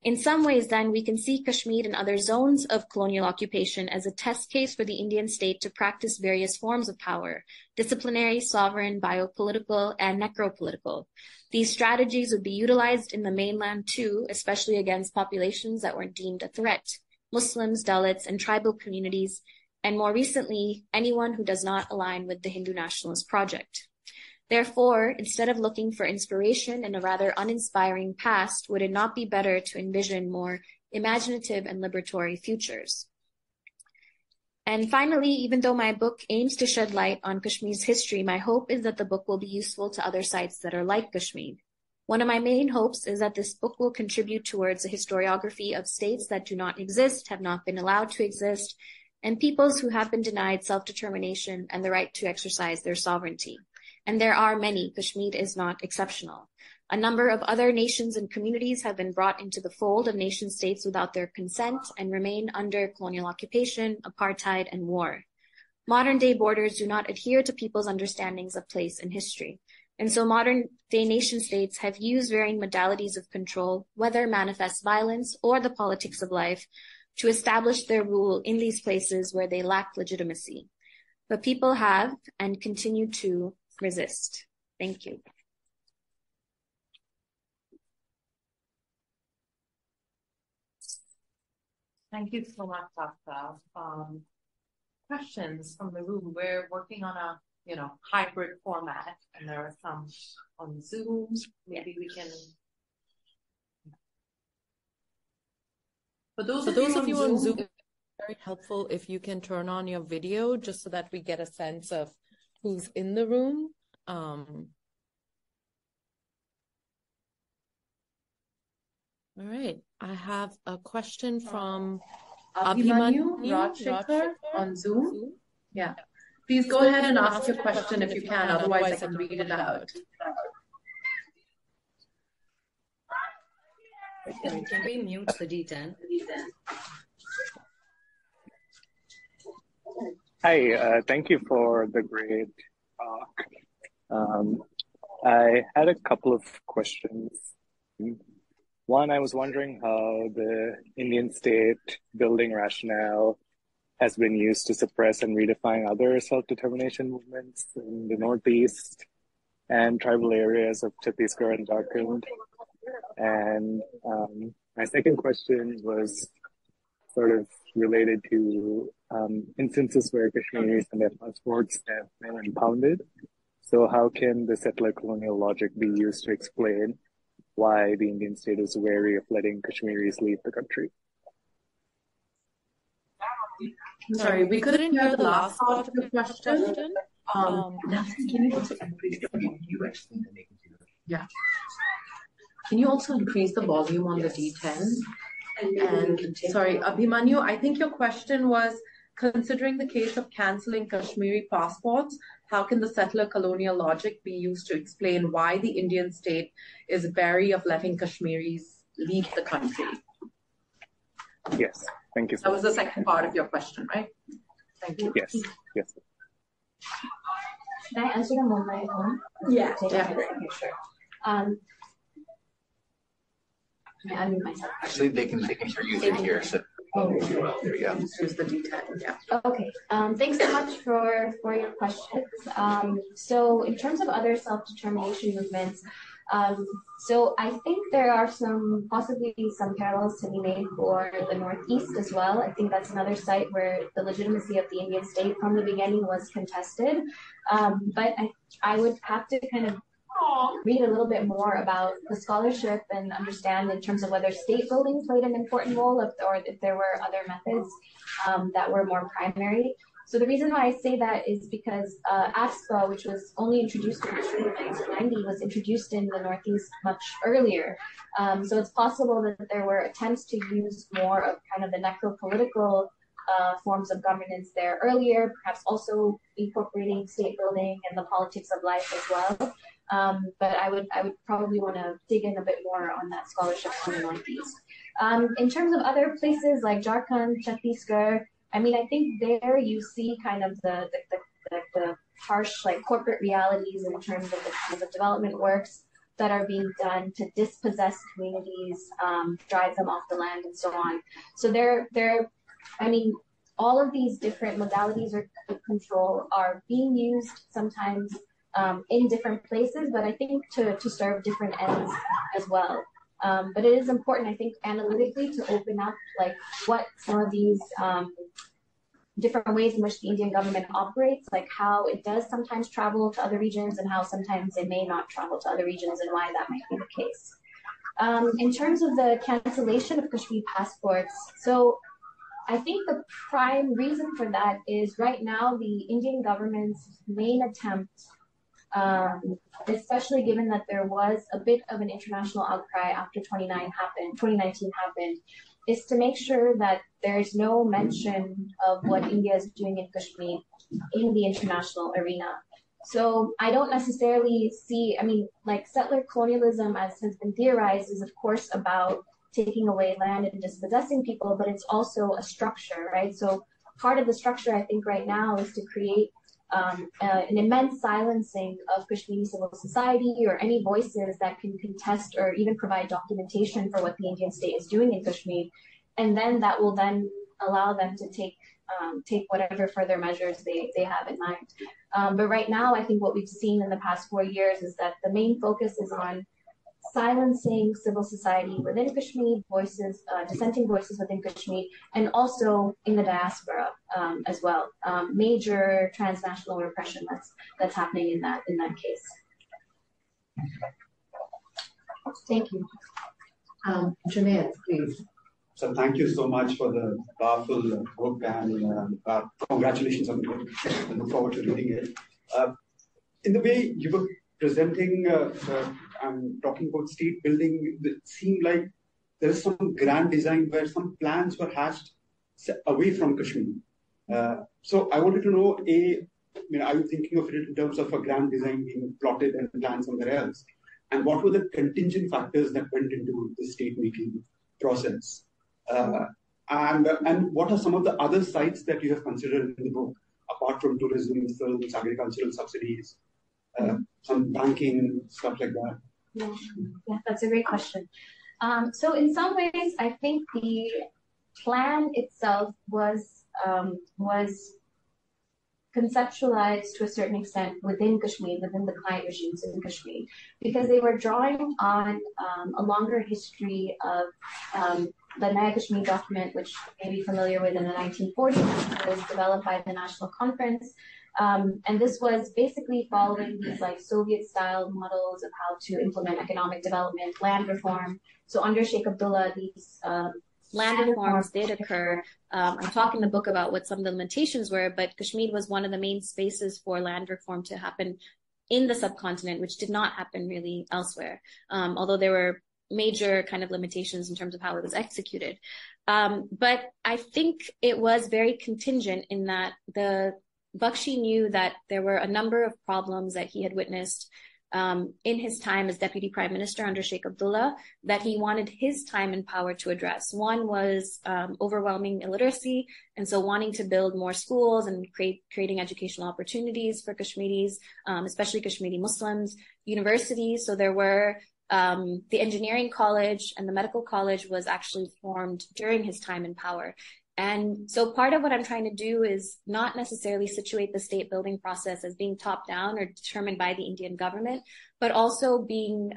In some ways, then, we can see Kashmir and other zones of colonial occupation as a test case for the Indian state to practice various forms of power: disciplinary, sovereign, biopolitical, and necropolitical. These strategies would be utilized in the mainland too, especially against populations that were deemed a threat: Muslims, Dalits, and tribal communities, and more recently, anyone who does not align with the Hindu nationalist project. Therefore, instead of looking for inspiration in a rather uninspiring past, would it not be better to envision more imaginative and liberatory futures? And finally, even though my book aims to shed light on Kashmir's history, my hope is that the book will be useful to other sites that are like Kashmir. One of my main hopes is that this book will contribute towards a historiography of states that do not exist, have not been allowed to exist, and peoples who have been denied self-determination and the right to exercise their sovereignty. And there are many. Kashmir is not exceptional. A number of other nations and communities have been brought into the fold of nation states without their consent and remain under colonial occupation, apartheid, and war. Modern-day borders do not adhere to people's understandings of place and history. And so modern-day nation states have used varying modalities of control, whether manifest violence or the politics of life, to establish their rule in these places where they lack legitimacy. But people have and continue to resist. Thank you. Thank you so much, Hafsa. Questions from the room? We're working on a hybrid format, and there are some on Zoom. Maybe we can. For those of you on Zoom, it's very helpful if you can turn on your video just so that we get a sense of who's in the room. All right. I have a question from Abhimanyu Rajshekar on Zoom. Yeah. Please go ahead and ask your question if you can, otherwise I can read it out. Can we mute the D10? Hi, thank you for the great talk. I had a couple of questions. One, I was wondering how the Indian state building rationale has been used to suppress and redefine other self-determination movements in the Northeast and tribal areas of Chhattisgarh and Jharkhand. And my second question was sort of related to instances where Kashmiris and their passports have been impounded. So how can the settler colonial logic be used to explain why the Indian state is wary of letting Kashmiris leave the country? Sorry, we couldn't hear the last part of the question. Yeah. Can you also increase the volume on the D10? And sorry, Abhimanyu, I think your question was, considering the case of cancelling Kashmiri passports, how can the settler colonial logic be used to explain why the Indian state is wary of letting Kashmiris leave the country? Yes, thank you. That was the second part of your question, right? Thank you. Yes, yes. Can I answer them on my own? Yeah. Okay, sure. I unmute myself. Actually, they can hear you through here. So There we go. Use the D10. Yeah. Okay. Thanks so much for your questions. So in terms of other self-determination movements, so I think there are possibly some parallels to be made for the Northeast as well. I think that's another site where the legitimacy of the Indian state from the beginning was contested. But I would have to kind of read a little bit more about the scholarship and understand in terms of whether state building played an important role or if there were other methods that were more primary. So the reason why I say that is because AFSPA, which was only introduced in 1990, was introduced in the Northeast much earlier. So it's possible that there were attempts to use more of kind of the necropolitical forms of governance there earlier, perhaps also incorporating state building and the politics of life as well. But I would probably want to dig in a bit more on that scholarship from the Northeast. In terms of other places like Jharkhand, Chhattisgarh, I mean, I think there you see kind of the harsh like corporate realities in terms of the kinds of development works that are being done to dispossess communities, drive them off the land, and so on. So I mean, all of these different modalities of control are being used sometimes in different places, but I think to serve different ends as well. But it is important, I think, analytically to open up like what some of these different ways in which the Indian government operates, like how it does sometimes travel to other regions and how sometimes it may not travel to other regions and why that might be the case. In terms of the cancellation of Kashmir passports, so I think the prime reason for that is right now the Indian government's main attempt, especially given that there was a bit of an international outcry after 2019 happened, is to make sure that there's no mention of what India is doing in Kashmir in the international arena. So I don't necessarily see, I mean, like settler colonialism, as has been theorized, is of course about taking away land and dispossessing people, but it's also a structure, right? So part of the structure, I think, right now is to create an immense silencing of Kashmiri civil society or any voices that can contest or even provide documentation for what the Indian state is doing in Kashmir. And then that will then allow them to take whatever further measures they have in mind. But right now, I think what we've seen in the past 4 years is that the main focus is on silencing civil society within Kashmir, dissenting voices within Kashmir, and also in the diaspora as well. Major transnational repression that's happening in that case. Thank you. Junaid, please. So thank you so much for the powerful book and congratulations on the book. I look forward to reading it. In the way you were presenting and talking about state building, it seemed like there is some grand design where some plans were hatched away from Kashmir. So I wanted to know, are you thinking of it in terms of a grand design being plotted and planned somewhere else? And what were the contingent factors that went into the state-making process? And what are some of the other sites that you have considered in the book, apart from tourism, films, agricultural subsidies, some banking, stuff like that? Yeah, that's a great question. So in some ways, I think the plan itself was conceptualized to a certain extent within Kashmir, within the client regimes in Kashmir, because they were drawing on a longer history of the Naya Kashmir document, which you may be familiar with in the 1940s, was developed by the National Conference. And this was basically following these like Soviet-style models of how to implement economic development, land reform. So under Sheikh Abdullah, these land reforms did occur. I talk in the book about what some of the limitations were, but Kashmir was one of the main spaces for land reform to happen in the subcontinent, which did not happen really elsewhere, although there were major kind of limitations in terms of how it was executed. But I think it was very contingent in that Bakshi knew that there were a number of problems that he had witnessed in his time as deputy prime minister under Sheikh Abdullah that he wanted his time in power to address. One was overwhelming illiteracy, and so wanting to build more schools and creating educational opportunities for Kashmiris, especially Kashmiri Muslims, universities. So there were the engineering college and the medical college was actually formed during his time in power. And so part of what I'm trying to do is not necessarily situate the state building process as being top down or determined by the Indian government, but also being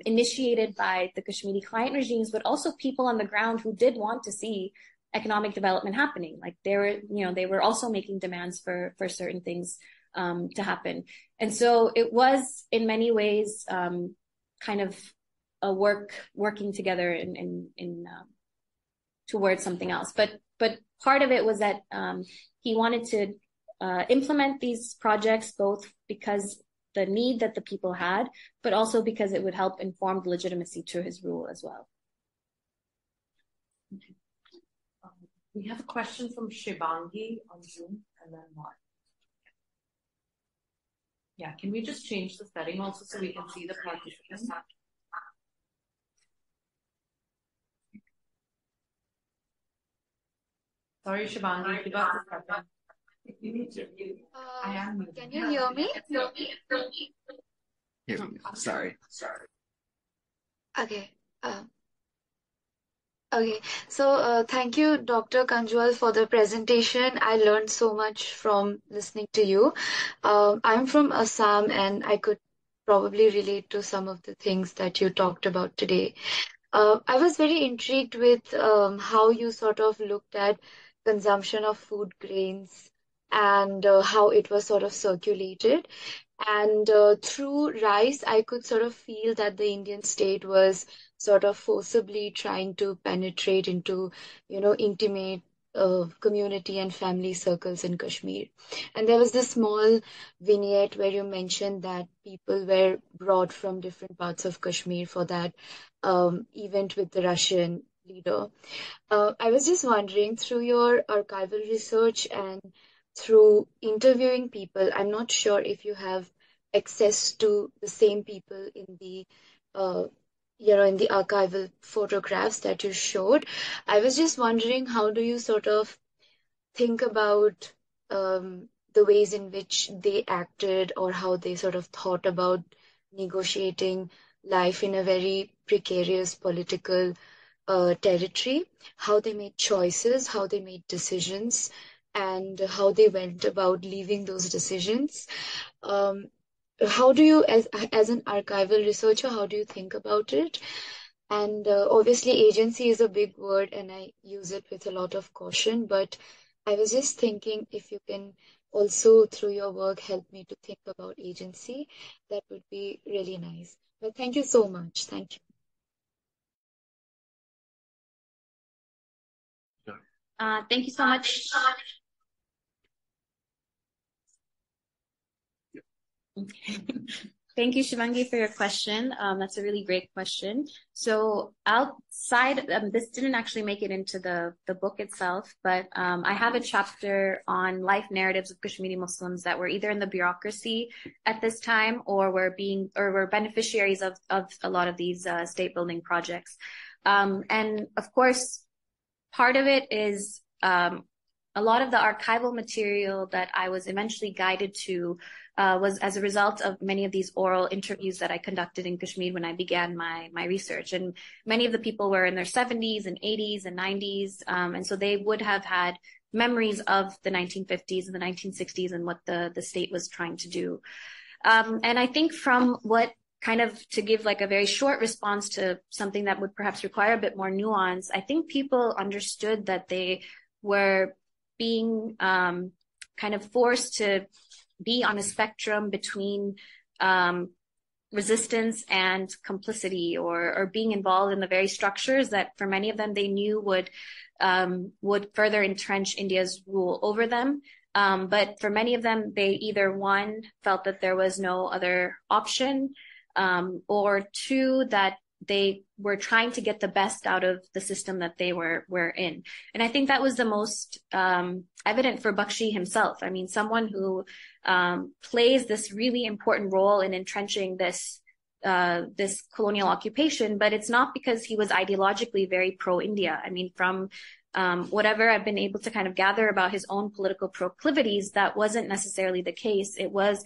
initiated by the Kashmiri client regimes, but also people on the ground who did want to see economic development happening. Like they were also making demands for certain things to happen. And so it was in many ways kind of a working together in towards something else. But part of it was that he wanted to implement these projects both because the need that the people had, but also because it would help inform the legitimacy to his rule as well. Okay. We have a question from Shivangi on Zoom, and then Mark. Yeah, can we just change the setting also so we can see the participants? Sorry, Shivangi, you got the second. I am. Can you hear me? Sorry. Okay. Okay. So thank you, Dr. Kanjwal, for the presentation. I learned so much from listening to you. I'm from Assam, and I could probably relate to some of the things that you talked about today. I was very intrigued with how you sort of looked at consumption of food grains and how it was sort of circulated. And through rice, I could sort of feel that the Indian state was sort of forcibly trying to penetrate into, intimate community and family circles in Kashmir. And there was this small vignette where you mentioned that people were brought from different parts of Kashmir for that event with the Russian leader. I was just wondering, through your archival research and through interviewing people, I'm not sure if you have access to the same people in the in the archival photographs that you showed. I was just wondering, how do you sort of think about the ways in which they acted, or how they sort of thought about negotiating life in a very precarious political territory, how they made choices, how they made decisions, and how they went about leaving those decisions. How do you, as an archival researcher, how do you think about it? And obviously, agency is a big word, and I use it with a lot of caution. But I was just thinking, if you can also, through your work, help me to think about agency, that would be really nice. But thank you so much. Thank you. Thank you so much. Okay. Thank you, Shivangi, for your question. That's a really great question. So outside, this didn't actually make it into the book itself, but I have a chapter on life narratives of Kashmiri Muslims that were either in the bureaucracy at this time or were beneficiaries of a lot of these state building projects. And of course, part of it is a lot of the archival material that I was eventually guided to was as a result of many of these oral interviews that I conducted in Kashmir when I began my research. And many of the people were in their 70s and 80s and 90s. And so they would have had memories of the 1950s and the 1960s and what the state was trying to do. And I think from what kind of, to give like a very short response to something that would perhaps require a bit more nuance, I think people understood that they were being kind of forced to be on a spectrum between resistance and complicity, or being involved in the very structures that for many of them they knew would further entrench India's rule over them. But for many of them, they either, one, felt that there was no other option, or two, that they were trying to get the best out of the system that they were in. And I think that was the most evident for Bakshi himself. I mean, someone who plays this really important role in entrenching this colonial occupation, but it's not because he was ideologically very pro-India. I mean, from whatever I've been able to kind of gather about his own political proclivities, that wasn't necessarily the case. It was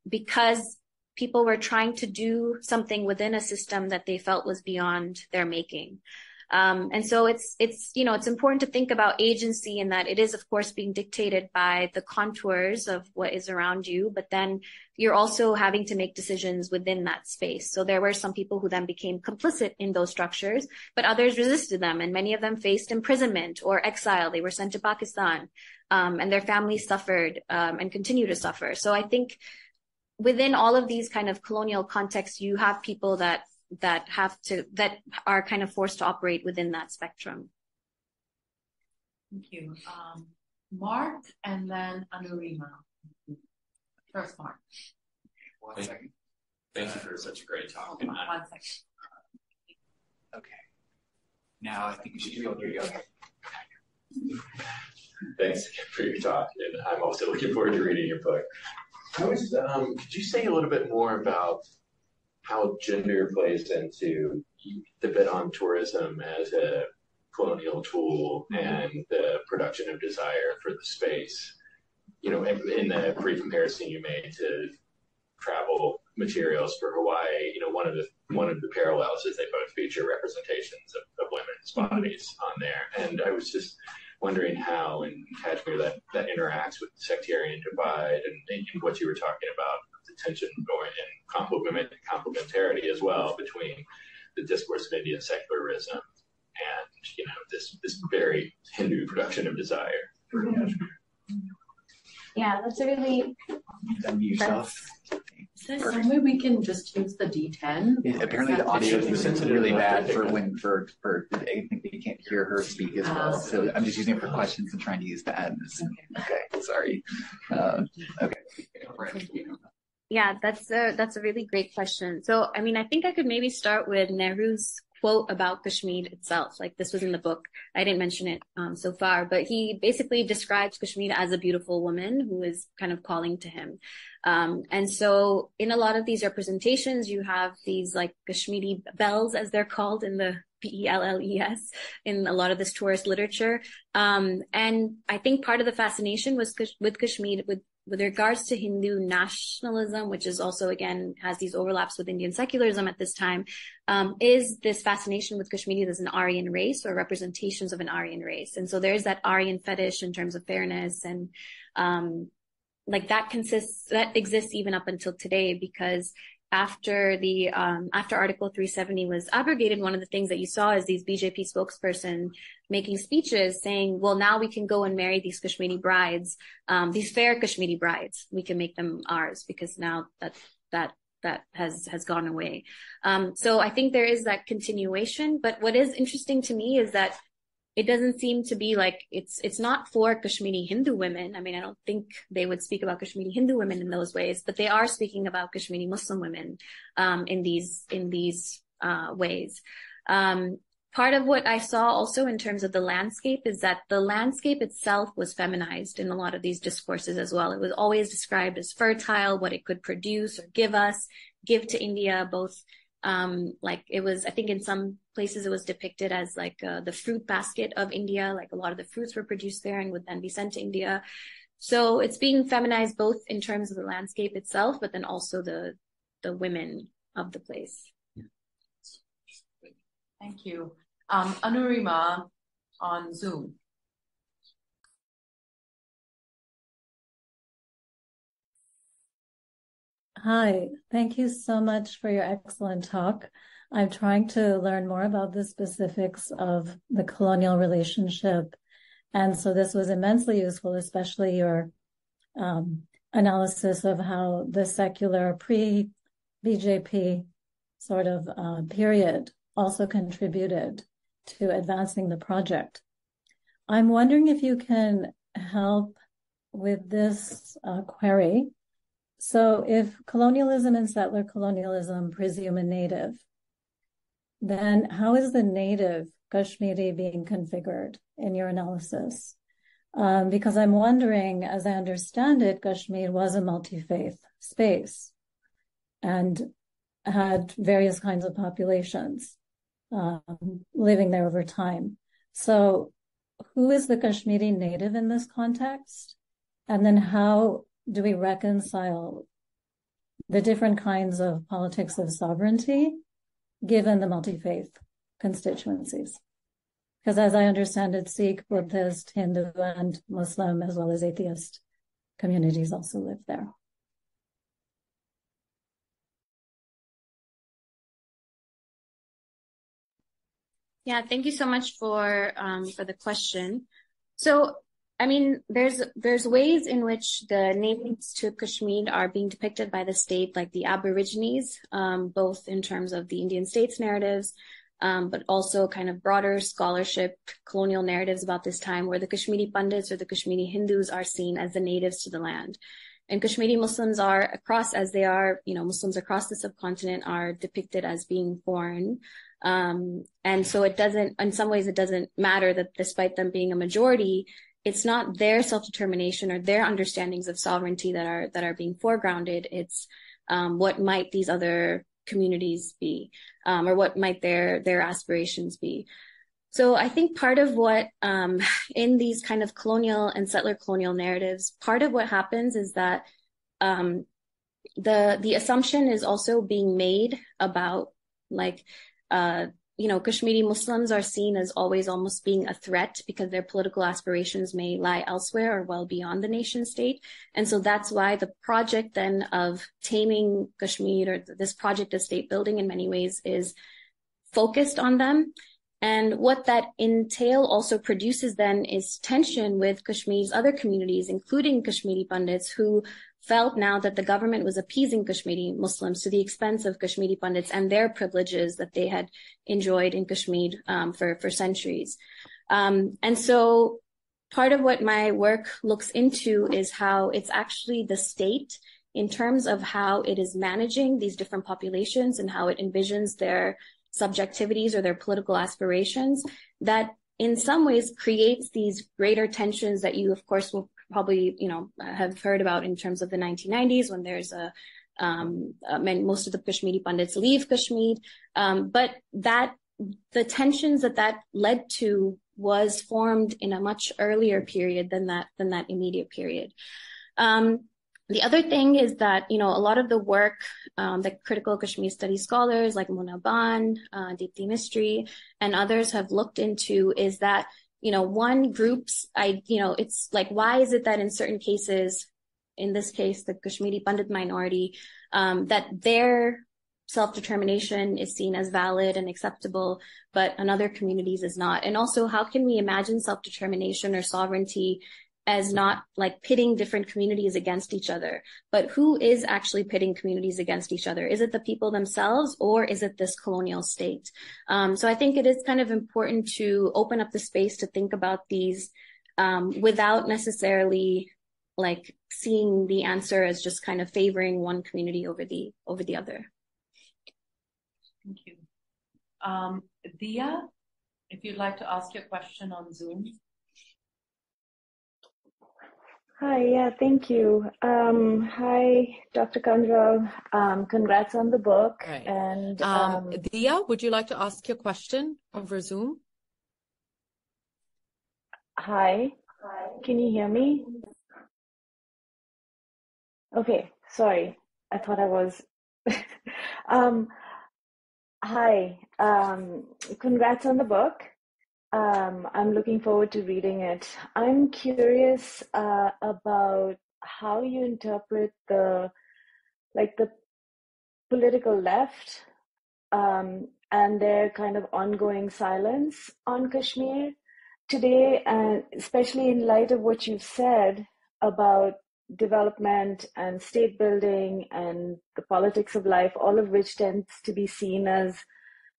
because people were trying to do something within a system that they felt was beyond their making. And so it's important to think about agency in that it is, of course, being dictated by the contours of what is around you, but then you're also having to make decisions within that space. So there were some people who then became complicit in those structures, but others resisted them, and many of them faced imprisonment or exile. They were sent to Pakistan, and their families suffered, and continue to suffer. So I think within all of these kind of colonial contexts, you have people that are kind of forced to operate within that spectrum. Thank you. Mark and then Anurima. First, Mark. 1 second. Thank you for such a great talk. 1 second. Okay. Now I think we should go. Here you go. Thanks again for your talk, and I'm also looking forward to reading your book. Could you say a little bit more about how gender plays into the bit on tourism as a colonial tool and the production of desire for the space? In the brief comparison you made to travel materials for Hawaii, one of the parallels is they both feature representations of women's bodies on there. And I was just wondering how in Kashmir that interacts with the sectarian divide and what you were talking about, the tension and complementarity as well between the discourse of Indian secularism and this very Hindu production of desire for Kashmir. Yeah, that's a really. Is there some way we can just use the D10? Yeah, apparently the audio is really bad for I think they can't hear her speak as well. So I'm just using it for questions and trying to use that. Okay, sorry. Okay. Yeah, that's a really great question. So, I think I could maybe start with Nehru's quote about Kashmir itself. Like, this was in the book. I didn't mention it so far, but he basically describes Kashmir as a beautiful woman who is kind of calling to him. And so in a lot of these representations, you have these like Kashmiri bells, as they're called in the Bells, in a lot of this tourist literature. And I think part of the fascination was with Kashmir, with regards to Hindu nationalism, which is also, again, has these overlaps with Indian secularism at this time, is this fascination with Kashmiris as an Aryan race or representations of an Aryan race. And so there's that Aryan fetish in terms of fairness, and that exists even up until today, because after Article 370 was abrogated, one of the things that you saw is these BJP spokesperson making speeches saying, well, now we can go and marry these Kashmiri brides, these fair Kashmiri brides. We can make them ours, because now that has gone away. So I think there is that continuation. But what is interesting to me is that it doesn't seem to be like it's not for Kashmiri Hindu women. I don't think they would speak about Kashmiri Hindu women in those ways, but they are speaking about Kashmiri Muslim women in these ways. Part of what I saw also in terms of the landscape is that the landscape itself was feminized in a lot of these discourses as well. It was always described as fertile, what it could produce or give to India, both. It was, I think in some places it was depicted as like the fruit basket of India, like a lot of the fruits were produced there and would then be sent to India. So it's being feminized both in terms of the landscape itself, but then also the women of the place. Thank you. Anurima on Zoom. Hi, thank you so much for your excellent talk. I'm trying to learn more about the specifics of the colonial relationship. And so this was immensely useful, especially your analysis of how the secular pre-BJP sort of period also contributed to advancing the project. I'm wondering if you can help with this query. So if colonialism and settler colonialism presume a native, then how is the native Kashmiri being configured in your analysis? Because I'm wondering, as I understand it, Kashmir was a multi-faith space and had various kinds of populations living there over time. So who is the Kashmiri native in this context? And then how do we reconcile the different kinds of politics of sovereignty given the multi-faith constituencies. Because as I understand it, Sikh, Buddhist, Hindu, and Muslim, as well as atheist communities also live there. Yeah, thank you so much for the question. So, I mean, there's ways in which the natives to Kashmir are being depicted by the state, like the Aborigines, both in terms of the Indian states narratives, but also kind of broader scholarship, colonial narratives about this time, where the Kashmiri Pandits or the Kashmiri Hindus are seen as the natives to the land. And Kashmiri Muslims are Muslims across the subcontinent are depicted as being foreign. And so in some ways it doesn't matter that despite them being a majority, it's not their self-determination or their understandings of sovereignty that are being foregrounded. It's what might these other communities be, or what might their aspirations be. So I think part of what in these kind of colonial and settler colonial narratives, part of what happens is that the assumption is also being made about Kashmiri Muslims are seen as always almost being a threat because their political aspirations may lie elsewhere or well beyond the nation state. And so that's why the project then of taming Kashmir, or this project of state building in many ways, is focused on them. And what that entail also produces then is tension with Kashmir's other communities, including Kashmiri Pandits, who felt now that the government was appeasing Kashmiri Muslims to the expense of Kashmiri Pandits and their privileges that they had enjoyed in Kashmir for centuries. And so part of what my work looks into is how it's actually the state, in terms of how it is managing these different populations and how it envisions their subjectivities or their political aspirations, that in some ways creates these greater tensions that you, of course, will probably, have heard about in terms of the 1990s, when there's most of the Kashmiri Pandits leave Kashmir, but that the tensions that led to was formed in a much earlier period than that immediate period. The other thing is that, a lot of the work that critical Kashmir studies scholars like Mona Ban, Deepthi Mistry, and others have looked into is that, one group's, it's like, why is it that in certain cases, in this case, the Kashmiri Pandit minority, that their self-determination is seen as valid and acceptable, but in other communities is not? And also, how can we imagine self-determination or sovereignty as not like pitting different communities against each other, but who is actually pitting communities against each other? Is it the people themselves, or is it this colonial state? So I think it is kind of important to open up the space to think about these without necessarily like seeing the answer as just kind of favoring one community over the other. Thank you. Dia, if you'd like to ask your question on Zoom. Hi, yeah, thank you. Hi, Dr. Kanjwal. Congrats on the book. Right. And Dia, would you like to ask your question over Zoom? Hi, can you hear me? Okay, sorry. I thought I was. Hi, congrats on the book. I'm looking forward to reading it. I'm curious about how you interpret the political left and their kind of ongoing silence on Kashmir today, and especially in light of what you've said about development and state building and the politics of life, all of which tends to be seen as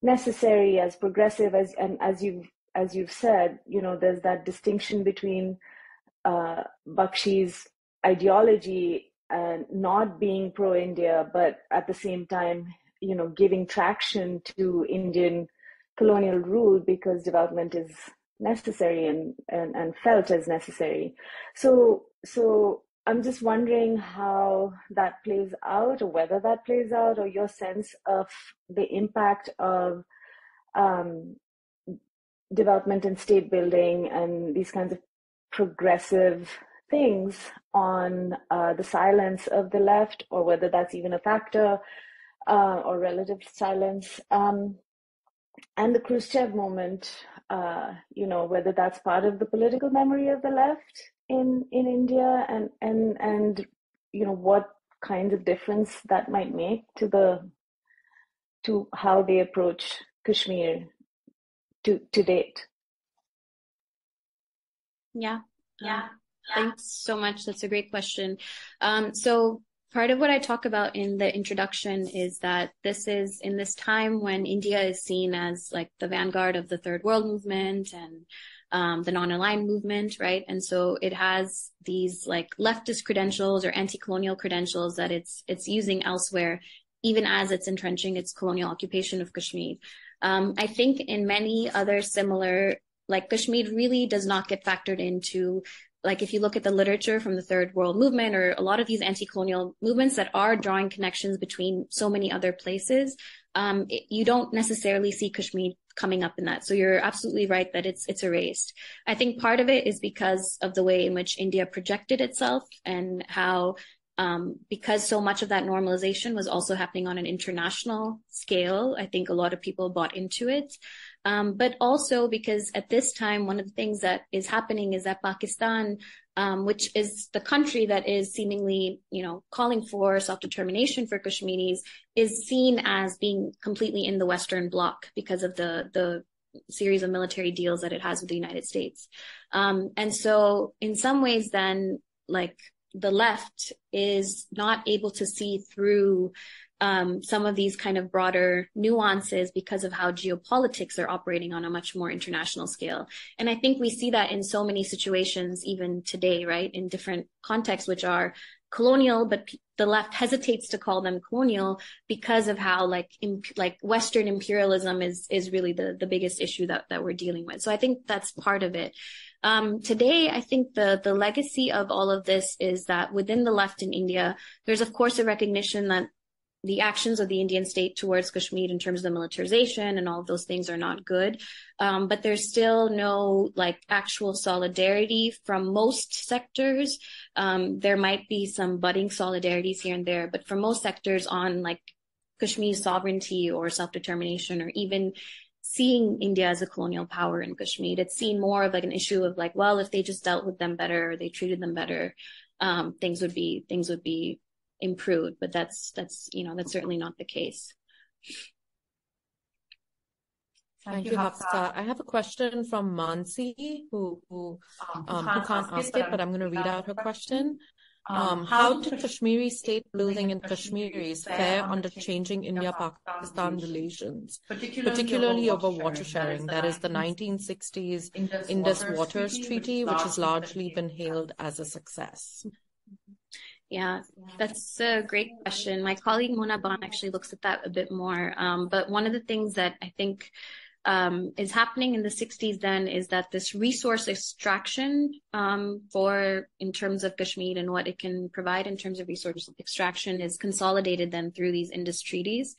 necessary, as progressive, as you've said, there's that distinction between Bakshi's ideology and not being pro-India, but at the same time, giving traction to Indian colonial rule because development is necessary and felt as necessary. So I'm just wondering how that plays out, or whether that plays out, or your sense of the impact of development and state building and these kinds of progressive things on the silence of the left, or whether that's even a factor, or relative silence, and the Khrushchev moment, whether that's part of the political memory of the left in India, and what kinds of difference that might make to how they approach Kashmir to date. Yeah. Thanks so much. That's a great question. So part of what I talk about in the introduction is that this is in this time when India is seen as like the vanguard of the Third World movement and the non-aligned movement, right? And so it has these like leftist credentials or anti-colonial credentials that it's using elsewhere, even as it's entrenching its colonial occupation of Kashmir. I think in many other similar, like Kashmir really does not get factored into, like if you look at the literature from the Third World movement or a lot of these anti-colonial movements that are drawing connections between so many other places, you don't necessarily see Kashmir coming up in that. So you're absolutely right that it's erased. I think part of it is because of the way in which India projected itself and how because so much of that normalization was also happening on an international scale, I think a lot of people bought into it. But also because at this time, one of the things that is happening is that Pakistan, which is the country that is seemingly, calling for self-determination for Kashmiris, is seen as being completely in the Western bloc because of the series of military deals that it has with the United States. And so in some ways then, like, the left is not able to see through some of these kind of broader nuances because of how geopolitics are operating on a much more international scale. And I think we see that in so many situations, even today, right, in different contexts, which are colonial, but the left hesitates to call them colonial because of how like Western imperialism is really the biggest issue that we're dealing with. So I think that's part of it. Today, I think the legacy of all of this is that within the left in India, there's of course a recognition that the actions of the Indian state towards Kashmir in terms of the militarization and all of those things are not good. But there's still no like actual solidarity from most sectors. There might be some budding solidarities here and there, but for most sectors on like Kashmir's sovereignty or self-determination or even seeing India as a colonial power in Kashmir, it's seen more of like an issue of like, well, if they just dealt with them better or they treated them better, things would be improved. But that's certainly not the case. Thank you, Hafsa. I have a question from Mansi, who can't ask it, but I'm going to read out her question. How did Kashmiri state building in Kashmiris fare under changing India-Pakistan relations, particularly over water sharing? That is the 1960s Indus Waters Treaty, which has largely been hailed as a success. Yeah, that's a great question. My colleague Mona Ban actually looks at that a bit more. But one of the things that I think is happening in the 60s then is that this resource extraction in terms of Kashmir and what it can provide in terms of resource extraction is consolidated then through these Indus treaties,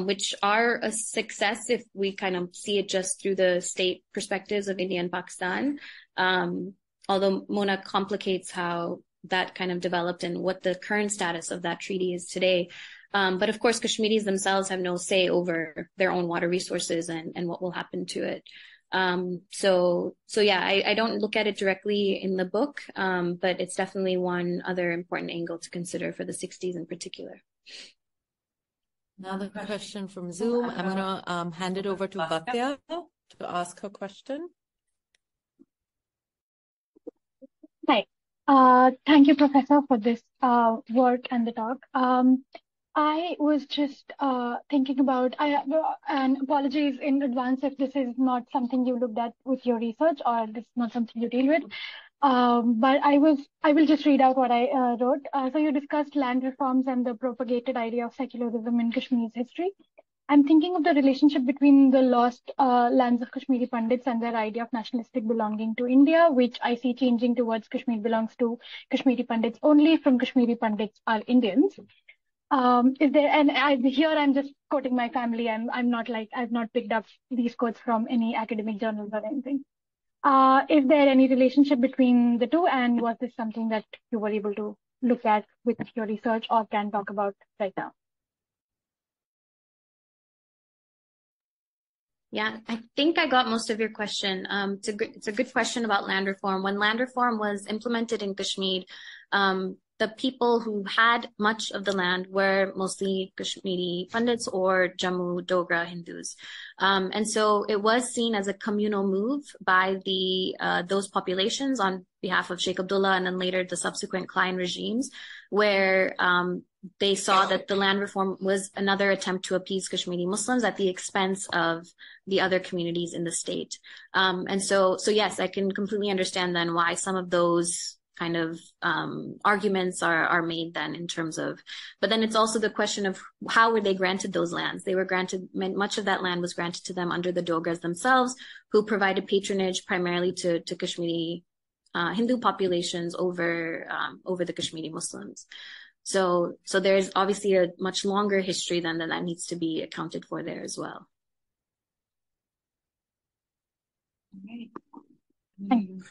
which are a success if we kind of see it just through the state perspectives of India and Pakistan. Although Mona complicates how that kind of developed and what the current status of that treaty is today. But of course, Kashmiris themselves have no say over their own water resources and what will happen to it. So yeah, I don't look at it directly in the book, but it's definitely one other important angle to consider for the 60s in particular. Another question from Zoom. I'm going to hand it over to Batya to ask her question. Hi. Thank you, Professor, for this work and the talk. I was just thinking about, and apologies in advance if this is not something you looked at with your research or this is not something you deal with. But I will just read out what I wrote. So you discussed land reforms and the propagated idea of secularism in Kashmir's history. I'm thinking of the relationship between the lost lands of Kashmiri Pandits and their idea of nationalistic belonging to India, which I see changing towards Kashmir belongs to Kashmiri Pandits only, from Kashmiri Pandits are Indians. Is there, and here I'm just quoting my family. I'm not like, I've not picked up these quotes from any academic journals or anything. Is there any relationship between the two, and was this something that you were able to look at with your research or can talk about right now? Yeah, I think I got most of your question. It's a good question about land reform. When land reform was implemented in Kashmir, the people who had much of the land were mostly Kashmiri Pandits or Jammu Dogra Hindus. And so it was seen as a communal move by those populations on behalf of Sheikh Abdullah and then later the subsequent Client regimes, where they saw that the land reform was another attempt to appease Kashmiri Muslims at the expense of the other communities in the state. And so yes, I can completely understand then why some of those kind of arguments are made then in terms of, but then it's also the question of how were they granted those lands? They were granted, much of that land was granted to them under the Dogras themselves, who provided patronage primarily to Kashmiri Hindu populations over the Kashmiri Muslims. So there's obviously a much longer history then that needs to be accounted for there as well. Thanks.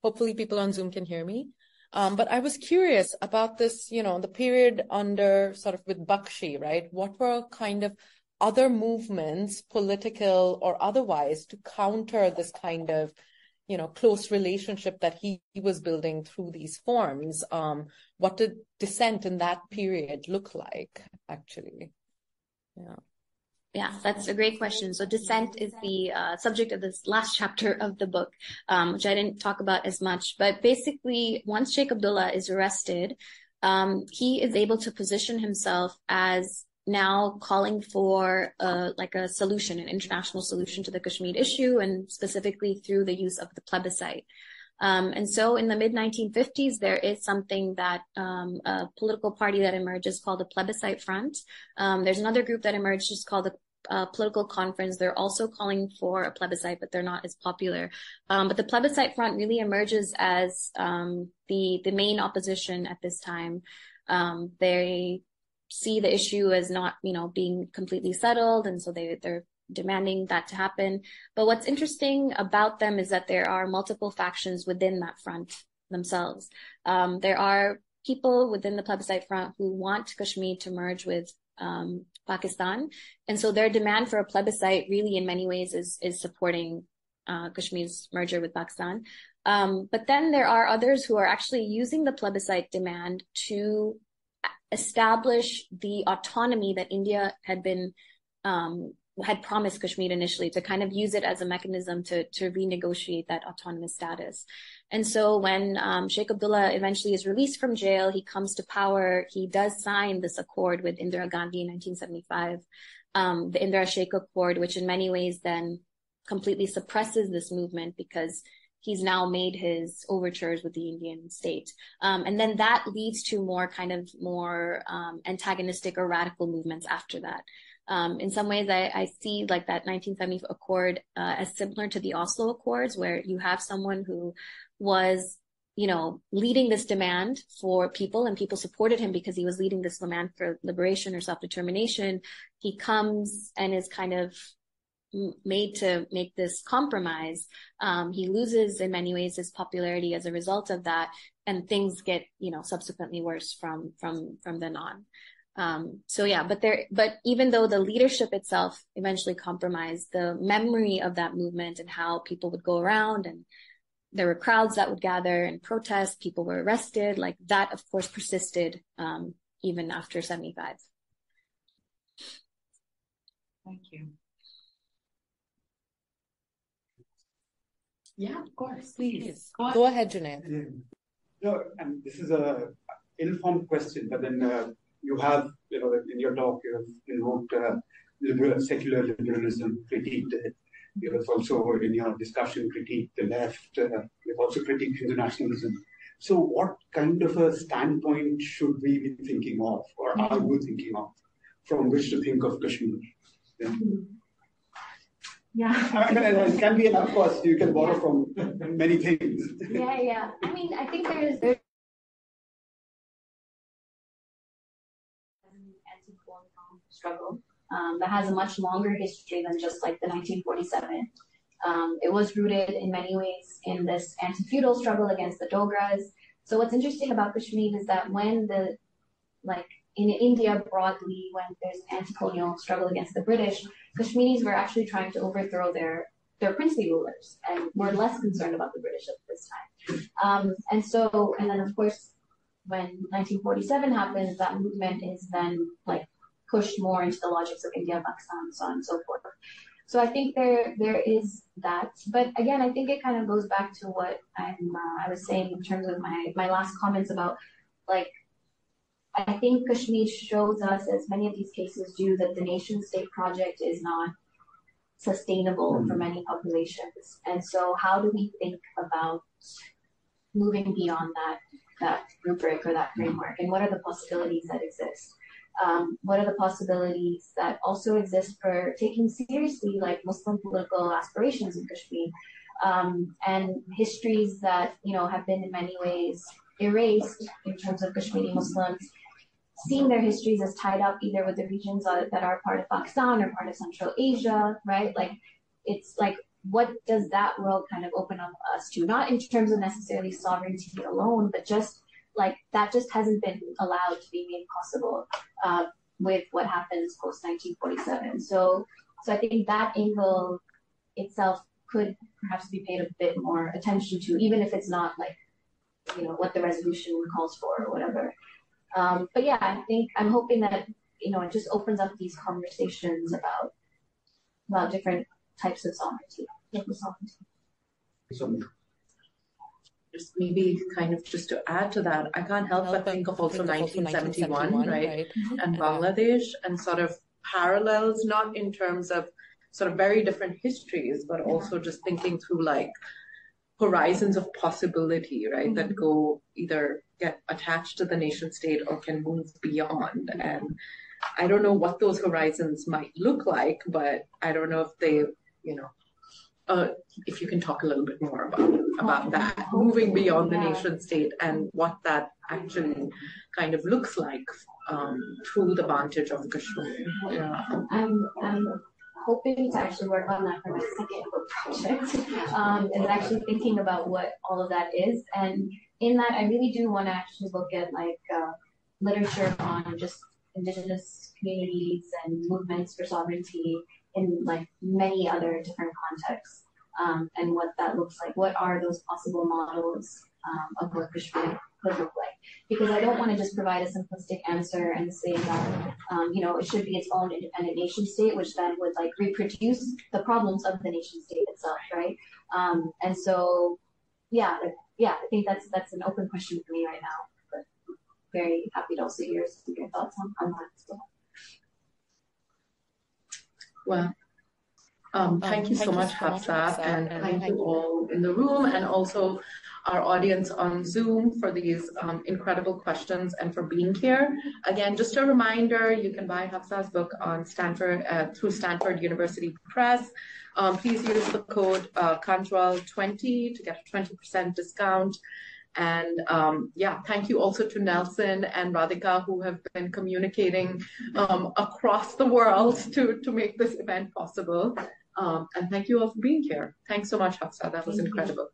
Hopefully people on Zoom can hear me. But I was curious about this, the period under sort of with Bakshi, right? What were kind of other movements, political or otherwise, to counter this kind of, close relationship that he was building through these forms? What did dissent in that period look like, actually? Yeah, that's a great question. So dissent is the subject of this last chapter of the book, which I didn't talk about as much. But basically, once Sheikh Abdullah is arrested, he is able to position himself as now calling for a solution, an international solution to the Kashmir issue, and specifically through the use of the plebiscite. And so in the mid-1950s, there is something that a political party that emerges called the Plebiscite Front. There's another group that emerged just called the Political Conference. They're also calling for a plebiscite, but they're not as popular. But the Plebiscite Front really emerges as the main opposition at this time. They see the issue as not, being completely settled, and so they're demanding that to happen. But what's interesting about them is that there are multiple factions within that front themselves. There are people within the Plebiscite Front who want Kashmir to merge with Pakistan. And so their demand for a plebiscite really in many ways is supporting Kashmir's merger with Pakistan. But then there are others who are actually using the plebiscite demand to establish the autonomy that India had promised Kashmir initially, to kind of use it as a mechanism to renegotiate that autonomous status. And so when Sheikh Abdullah eventually is released from jail, he comes to power, he does sign this accord with Indira Gandhi in 1975, the Indira Sheikh Accord, which in many ways then completely suppresses this movement because he's now made his overtures with the Indian state. And then that leads to more antagonistic or radical movements after that. In some ways, I see like that 1970 accord as similar to the Oslo Accords, where you have someone who was, leading this demand for people, and people supported him because he was leading this demand for liberation or self-determination. He comes and is kind of made to make this compromise. He loses in many ways his popularity as a result of that, and things get, subsequently worse from then on. But even though the leadership itself eventually compromised, the memory of that movement and how people would go around, and there were crowds that would gather and protest, people were arrested, like that, of course, persisted even after 75. Thank you. Yeah, of course. Please. Go ahead, Junaid. No, and this is a informed question, but then you have, in your talk, you have invoked secular liberalism, critiqued it. You have also, in your discussion, critiqued the left. You've also critiqued Hindu nationalism. So what kind of a standpoint should we be thinking of, or are you thinking of, from which to think of Kashmir? Yeah. It can be, of course, you can borrow from many things. Yeah. I mean, I think there's struggle. that has a much longer history than just like the 1947. It was rooted in many ways in this anti-feudal struggle against the Dogras. So what's interesting about Kashmir is that when in India broadly, when there's an anti-colonial struggle against the British, Kashmiris were actually trying to overthrow their princely rulers and were less concerned about the British at this time. And then of course, when 1947 happens, that movement is then like pushed more into the logics of India, Pakistan, so on and so forth. So I think there is that, but again, I think it kind of goes back to what I was saying in terms of my last comments about like, I think Kashmir shows us, as many of these cases do, that the nation-state project is not sustainable for many populations. And so how do we think about moving beyond that rubric or that framework? And what are the possibilities that exist? What are the possibilities that also exist for taking seriously like Muslim political aspirations in Kashmir, and histories that, you know, have been in many ways erased in terms of Kashmiri Muslims, seeing their histories as tied up either with the regions that are part of Pakistan or part of Central Asia, right? Like, it's like, what does that world kind of open up us to? Not in terms of necessarily sovereignty alone, but just like that just hasn't been allowed to be made possible with what happens post 1947. So I think that angle itself could perhaps be paid a bit more attention to, even if it's not like, you know, what the resolution calls for or whatever. But yeah, I think I'm hoping that, you know, it just opens up these conversations about different types of sovereignty, local sovereignty. Just maybe kind of just to add to that, I can't help but think of also 1971, right? And Bangladesh, and sort of parallels, not in terms of sort of very different histories, but also just thinking through like horizons of possibility, right? That go either get attached to the nation state or can move beyond. And I don't know what those horizons might look like, but I don't know if they, you know, if you can talk a little bit more about that, moving beyond the nation state and what that actually kind of looks like through the vantage of Kashmir. Yeah. I'm hoping to actually work on that for my second book project, is actually thinking about what all of that is. And in that, I really do want to actually look at like literature on just indigenous communities and movements for sovereignty in like many other different contexts, and what that looks like. What are those possible models of what Kashmir could look like? Because I don't want to just provide a simplistic answer and say that, you know, it should be its own independent nation state, which then would like reproduce the problems of the nation state itself, right? And so, yeah, I think that's an open question for me right now, but very happy to also hear your thoughts on that still. Well, thank you so much, Hafsa, and thank you all in the room and also our audience on Zoom for these incredible questions and for being here. Again, just a reminder, you can buy Hafsa's book on Stanford through Stanford University Press. Please use the code Kanjwal20 to get a 20% discount. And yeah, thank you also to Nelson and Radhika, who have been communicating across the world to make this event possible. And thank you all for being here. Thanks so much, Hafsa. That was incredible.